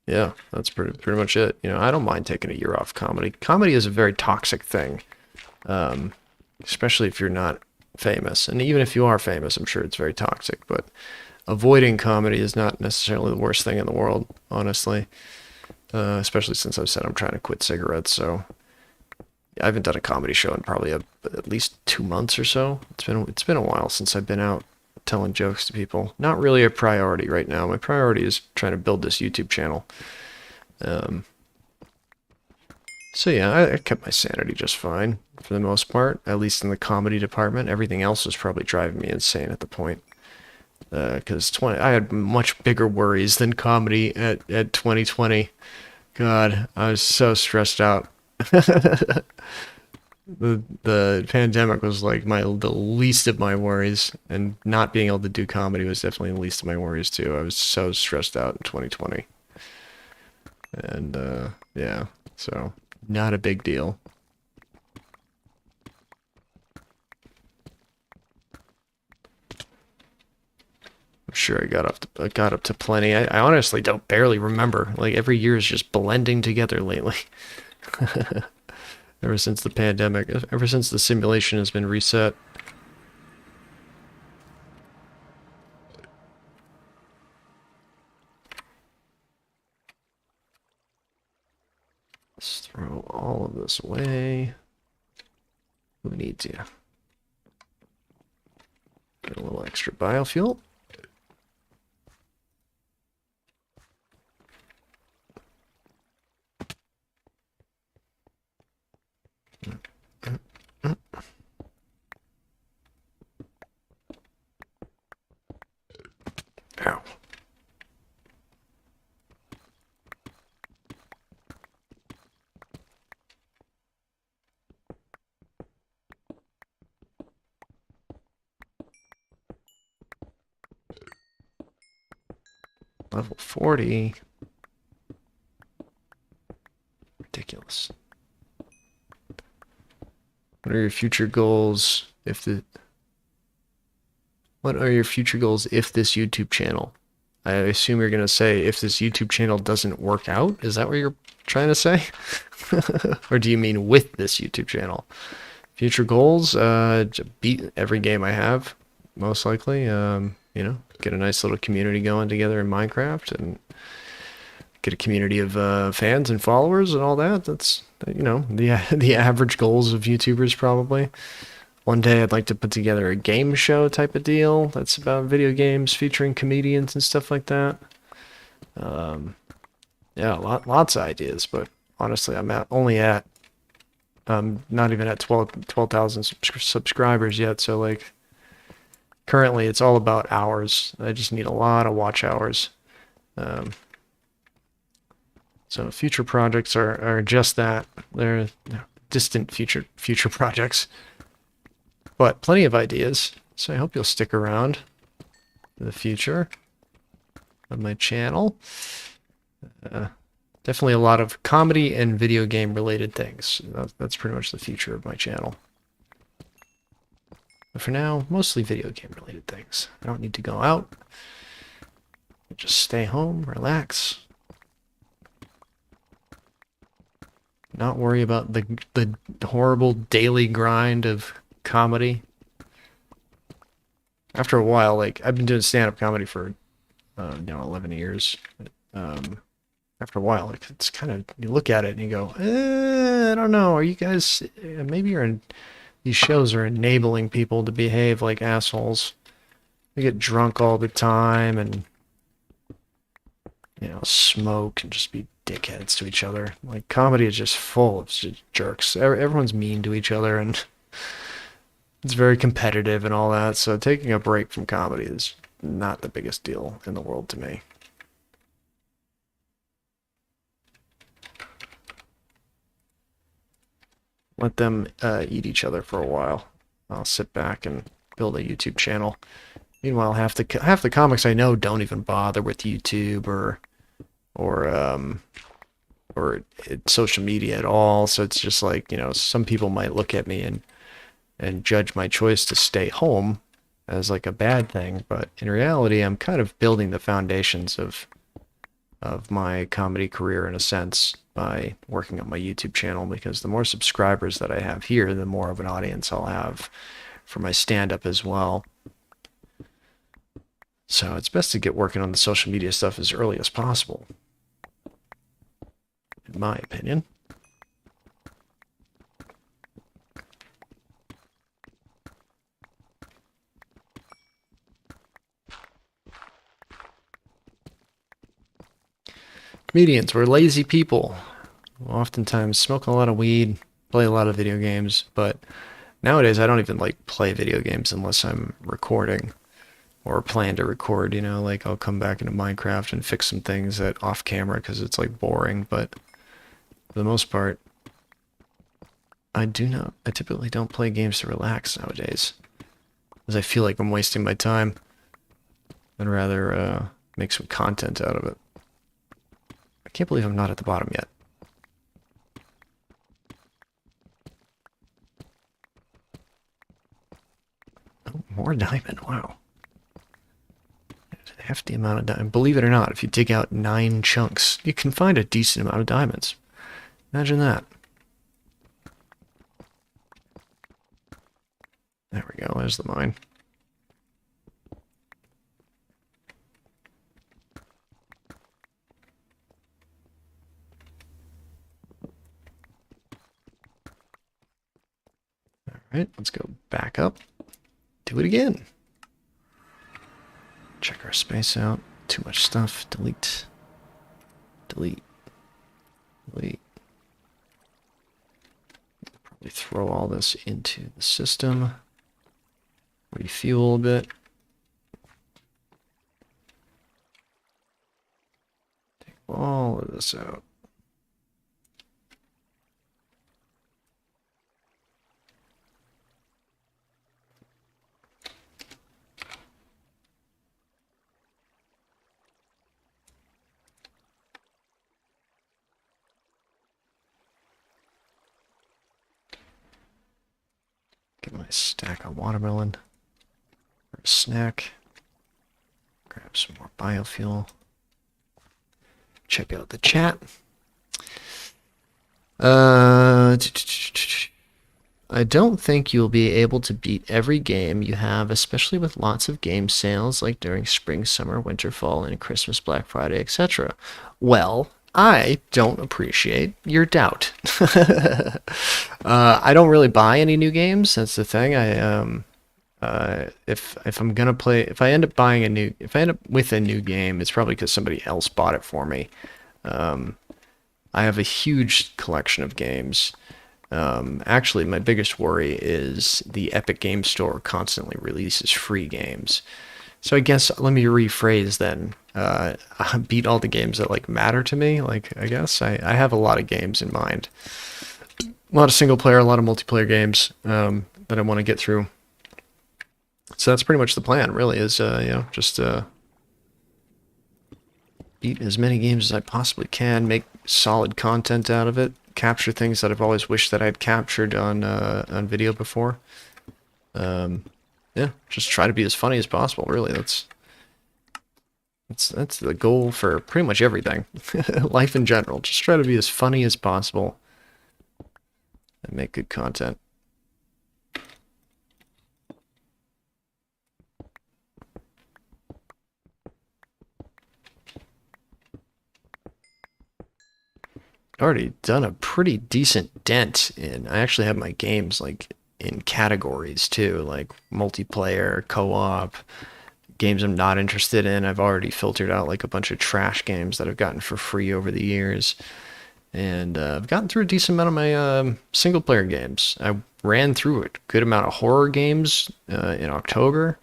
A: Yeah, that's pretty much it. You know, I don't mind taking a year off comedy. Comedy is a very toxic thing, especially if you're not famous. And even if you are famous, I'm sure it's very toxic. But avoiding comedy is not necessarily the worst thing in the world, honestly. Especially since I've said I'm trying to quit cigarettes. So I haven't done a comedy show in probably at least 2 months or so. It's been a while since I've been out telling jokes to people. Not really a priority right now. My priority is trying to build this YouTube channel. So yeah, I kept my sanity just fine for the most part, at least in the comedy department. Everything else was probably driving me insane at the point. Because I had much bigger worries than comedy at 2020. God, I was so stressed out. The pandemic was like the least of my worries, and not being able to do comedy was definitely the least of my worries too. I was so stressed out in 2020, and yeah, so not a big deal. I'm sure I got up to plenty. I honestly don't barely remember. Like every year is just blending together lately. Ever since the pandemic, ever since the simulation has been reset. Let's throw all of this away. Who needs you? Get a little extra biofuel. Ow. Level 40. Ridiculous. What are your future goals if What are your future goals if this YouTube channel? I assume you're going to say if this YouTube channel doesn't work out. Is that what you're trying to say? Or do you mean with this YouTube channel? Future goals, beat every game I have, most likely. You know, get a nice little community going together in Minecraft and get a community of fans and followers and all that. That's, you know, the average goals of YouTubers probably. One day I'd like to put together a game show type of deal that's about video games featuring comedians and stuff like that. Yeah, lots of ideas, but honestly, I'm not even at 12,000 subscribers yet, so like currently it's all about hours. I just need a lot of watch hours. So future projects are just that. They're distant future projects. But plenty of ideas, so I hope you'll stick around for the future of my channel. Definitely a lot of comedy and video game related things. That's pretty much the future of my channel. But for now, mostly video game related things. I don't need to go out. Just stay home, relax. Not worry about the horrible daily grind of comedy. After a while, like I've been doing stand-up comedy for 11 years. After a while, like it's kind of, you look at it and you go, I don't know, are you guys, maybe these shows are enabling people to behave like assholes. They get drunk all the time and, you know, smoke and just be dickheads to each other. Like comedy is just full of just jerks. Everyone's mean to each other and it's very competitive and all that, so taking a break from comedy is not the biggest deal in the world to me. Let them eat each other for a while. I'll sit back and build a YouTube channel. Meanwhile, half the comics I know don't even bother with YouTube or social media at all. So it's just like, you know, some people might look at me and judge my choice to stay home as like a bad thing, but in reality, I'm kind of building the foundations of my comedy career in a sense by working on my YouTube channel, because the more subscribers that I have here, the more of an audience I'll have for my stand-up as well. So it's best to get working on the social media stuff as early as possible, in my opinion. Comedians, we're lazy people. We'll oftentimes smoke a lot of weed, play a lot of video games, but nowadays I don't even like play video games unless I'm recording or plan to record, you know, like I'll come back into Minecraft and fix some things that off camera because it's like boring, but for the most part, I typically don't play games to relax nowadays, because I feel like I'm wasting my time. I'd rather make some content out of it. I can't believe I'm not at the bottom yet. Oh, more diamond, wow. A hefty amount of diamond. Believe it or not, if you dig out 9 chunks, you can find a decent amount of diamonds. Imagine that. There we go, there's the mine. Alright, let's go back up. Do it again. Check our space out. Too much stuff. Delete. Delete. Delete. Probably throw all this into the system. Refuel a bit. Take all of this out. Get my stack of watermelon for a snack. Grab some more biofuel. Check out the chat. I don't think you'll be able to beat every game you have, especially with lots of game sales like during spring, summer, winter, fall, and Christmas, Black Friday, etc. Well, I don't appreciate your doubt. I don't really buy any new games. That's the thing. If I'm gonna play, if I end up with a new game, it's probably because somebody else bought it for me. I have a huge collection of games. Actually, my biggest worry is the Epic Game Store constantly releases free games. So I guess let me rephrase then. I beat all the games that like matter to me. Like I guess I have a lot of games in mind. A lot of single player, a lot of multiplayer games that I want to get through. So that's pretty much the plan, really. Is just beat as many games as I possibly can, make solid content out of it, capture things that I've always wished that I'd captured on video before. Yeah, just try to be as funny as possible. Really, that's the goal for pretty much everything, life in general. Just try to be as funny as possible and make good content. Already done a pretty decent dent in. I actually have my games like in categories too, like multiplayer, co-op, games I'm not interested in. I've already filtered out like a bunch of trash games that I've gotten for free over the years. And I've gotten through a decent amount of my single player games. I ran through a good amount of horror games in October.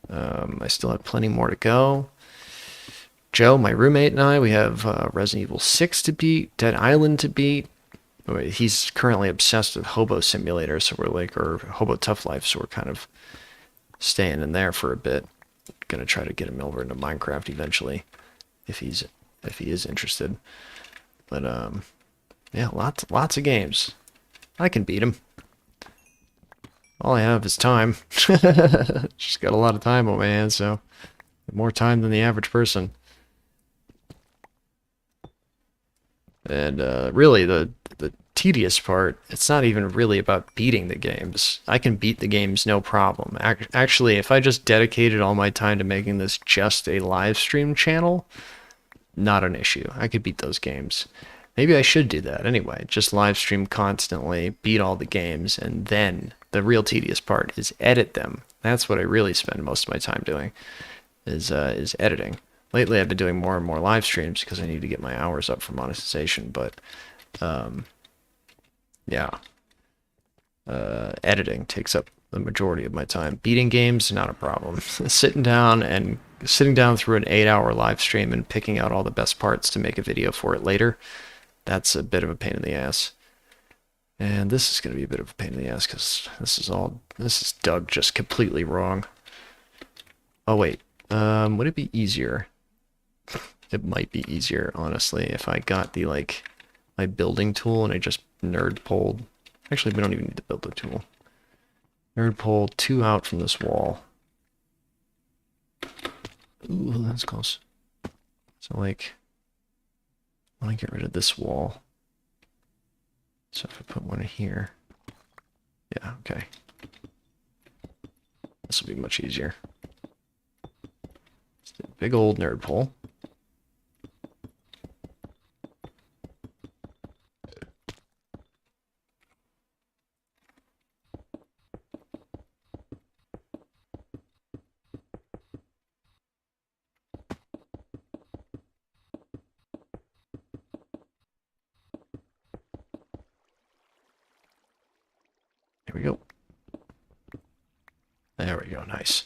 A: I still have plenty more to go. Joe, my roommate, and I, we have Resident Evil 6 to beat, Dead Island to beat. He's currently obsessed with Hobo Simulator, so we're like, or Hobo Tough Life, so we're kind of staying in there for a bit. Gonna try to get him over into Minecraft eventually, if he is interested. But yeah, lots of games. I can beat him. All I have is time. Just got a lot of time on my hands, so more time than the average person. And really, the tedious part, it's not even really about beating the games. I can beat the games no problem. Actually, if I just dedicated all my time to making this just a live stream channel, not an issue. I could beat those games. Maybe I should do that anyway. Just live stream constantly, beat all the games, and then the real tedious part is edit them. That's what I really spend most of my time doing, is editing. lately I've been doing more and more live streams because I need to get my hours up for monetization, but yeah. Editing takes up the majority of my time. Beating games, not a problem. Sitting down through an 8-hour live stream and picking out all the best parts to make a video for it later, that's a bit of a pain in the ass. And this is going to be a bit of a pain in the ass because this is dug just completely wrong. Oh wait, would it be easier? It might be easier, honestly, if I got the my building tool and I just nerd pulled. Actually, we don't even need the building tool. Nerd pull 2 out from this wall. Ooh, that's close. So I want to get rid of this wall. So if I put one in here, yeah, okay. This will be much easier. Just a big old nerd pull. Here we go. There we go, nice.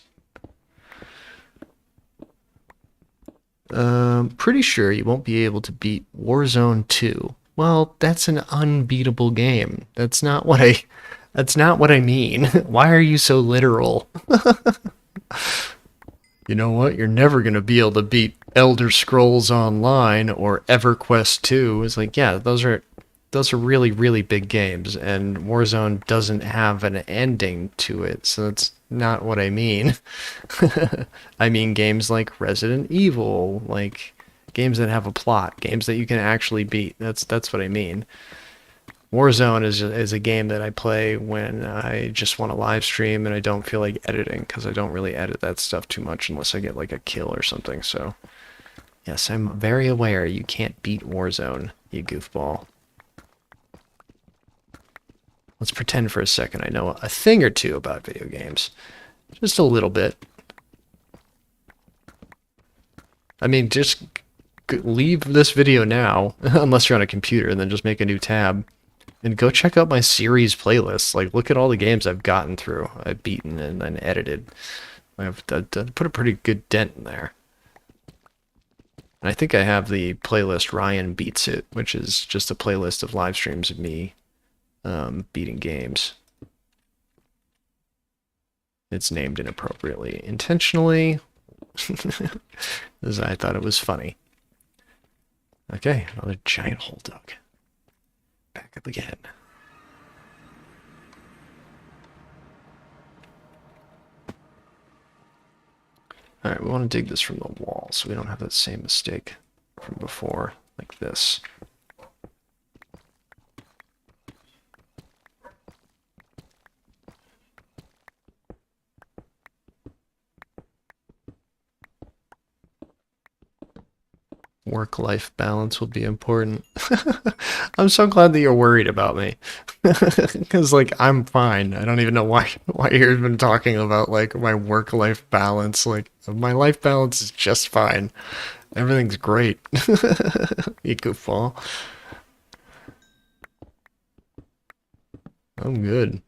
A: Pretty sure you won't be able to beat Warzone 2. Well, that's an unbeatable game. That's not what I mean. Why are you so literal? You know what? You're never going to be able to beat Elder Scrolls Online or EverQuest 2. It's like, yeah, those are really, really big games, and Warzone doesn't have an ending to it, so that's not what I mean. I mean games like Resident Evil, like games that have a plot, games that you can actually beat. That's what I mean. Warzone is a game that I play when I just want to live stream and I don't feel like editing, because I don't really edit that stuff too much unless I get like a kill or something. So yes, I'm very aware you can't beat Warzone, you goofball. Let's pretend for a second I know a thing or two about video games. Just a little bit. I mean, just leave this video now, unless you're on a computer, and then just make a new tab. And go check out my series playlist. Like, look at all the games I've gotten through. I've beaten and then edited. I've put a pretty good dent in there. And I think I have the playlist Ryan Beats It, which is just a playlist of live streams of me beating games. It's named inappropriately, intentionally, because I thought it was funny. Okay, another giant hole dug. Back up again. Alright, we want to dig this from the wall so we don't have that same mistake from before, like this. Work-life balance will be important. I'm so glad that you're worried about me. Because, like, I'm fine. I don't even know why you're even talking about, like, my work-life balance. Like, my life balance is just fine. Everything's great. You goofball. I'm good.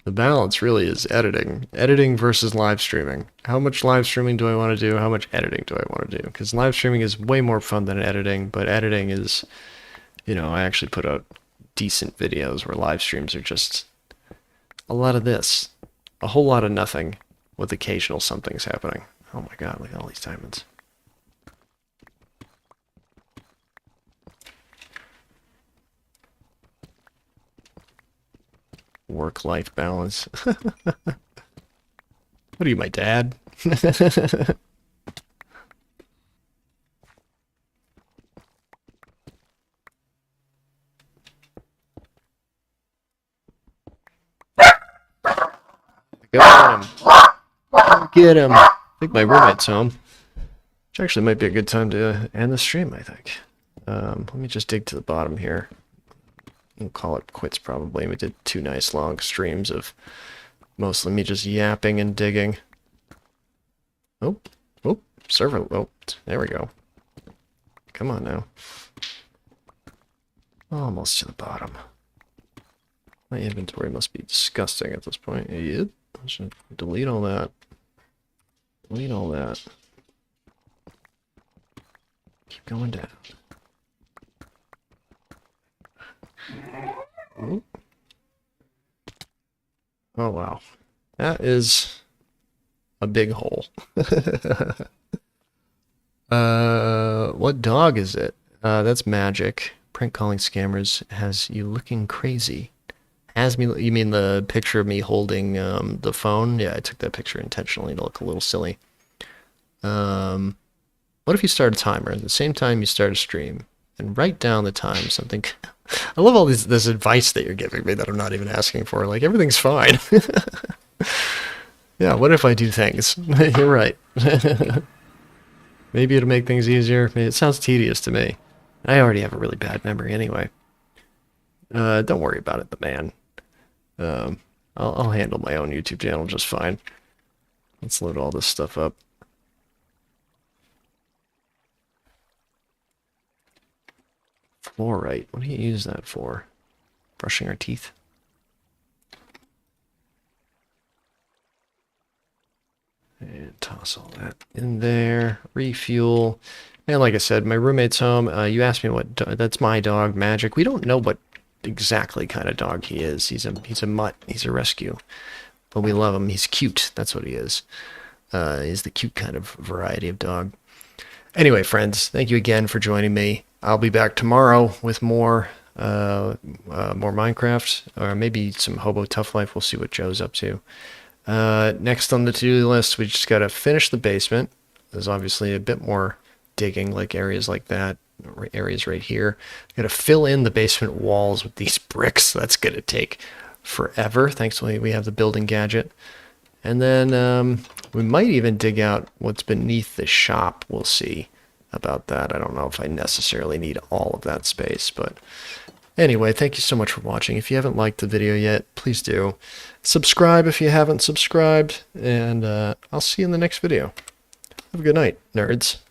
A: The balance really is editing. Editing versus live streaming. How much live streaming do I want to do? How much editing do I want to do? Because live streaming is way more fun than editing, but editing is, you know, I actually put out decent videos where live streams are just a lot of this. A whole lot of nothing with occasional somethings happening. Oh my god, look at all these diamonds. Work-life balance. What are you, my dad? Got him. Get him. I think my roommate's home. Which actually might be a good time to end the stream, I think. Let me just dig to the bottom here. We'll call it quits probably. We did 2 nice long streams of mostly me just yapping and digging. Oh, server. Oh, there we go. Come on now. Almost to the bottom. My inventory must be disgusting at this point. Yep. I should delete all that. Delete all that. Keep going down. Ooh. Oh wow. That is a big hole. What dog is it? That's Magic. Prank calling scammers has you looking crazy. Has me? You mean the picture of me holding the phone? Yeah, I took that picture intentionally to look a little silly. What if you start a timer at the same time you start a stream and write down the time? Something. I love all this advice that you're giving me that I'm not even asking for. Like everything's fine. Yeah. What if I do things? You're right. Maybe it'll make things easier. It sounds tedious to me. I already have a really bad memory anyway. Don't worry about it, the man. I'll handle my own YouTube channel just fine. Let's load all this stuff up. Fluorite. What do you use that for? Brushing our teeth? And toss all that in there. Refuel. And like I said, my roommate's home. You asked me what... That's my dog, Magic. We don't know what exactly kind of dog he is. He's a mutt. He's a rescue. But we love him. He's cute. That's what he is. He's the cute kind of variety of dog. Anyway, friends, thank you again for joining me. I'll be back tomorrow with more Minecraft, or maybe some Hobo Tough Life. We'll see what Joe's up to. Next on the to-do list, we just got to finish the basement. There's obviously a bit more digging, like areas like that, areas right here. Got to fill in the basement walls with these bricks. That's going to take forever. Thankfully, we have the building gadget. And then we might even dig out what's beneath the shop. We'll see about that. I don't know if I necessarily need all of that space, but anyway, thank you so much for watching. If you haven't liked the video yet, please do. Subscribe if you haven't subscribed, and I'll see you in the next video. Have a good night, nerds.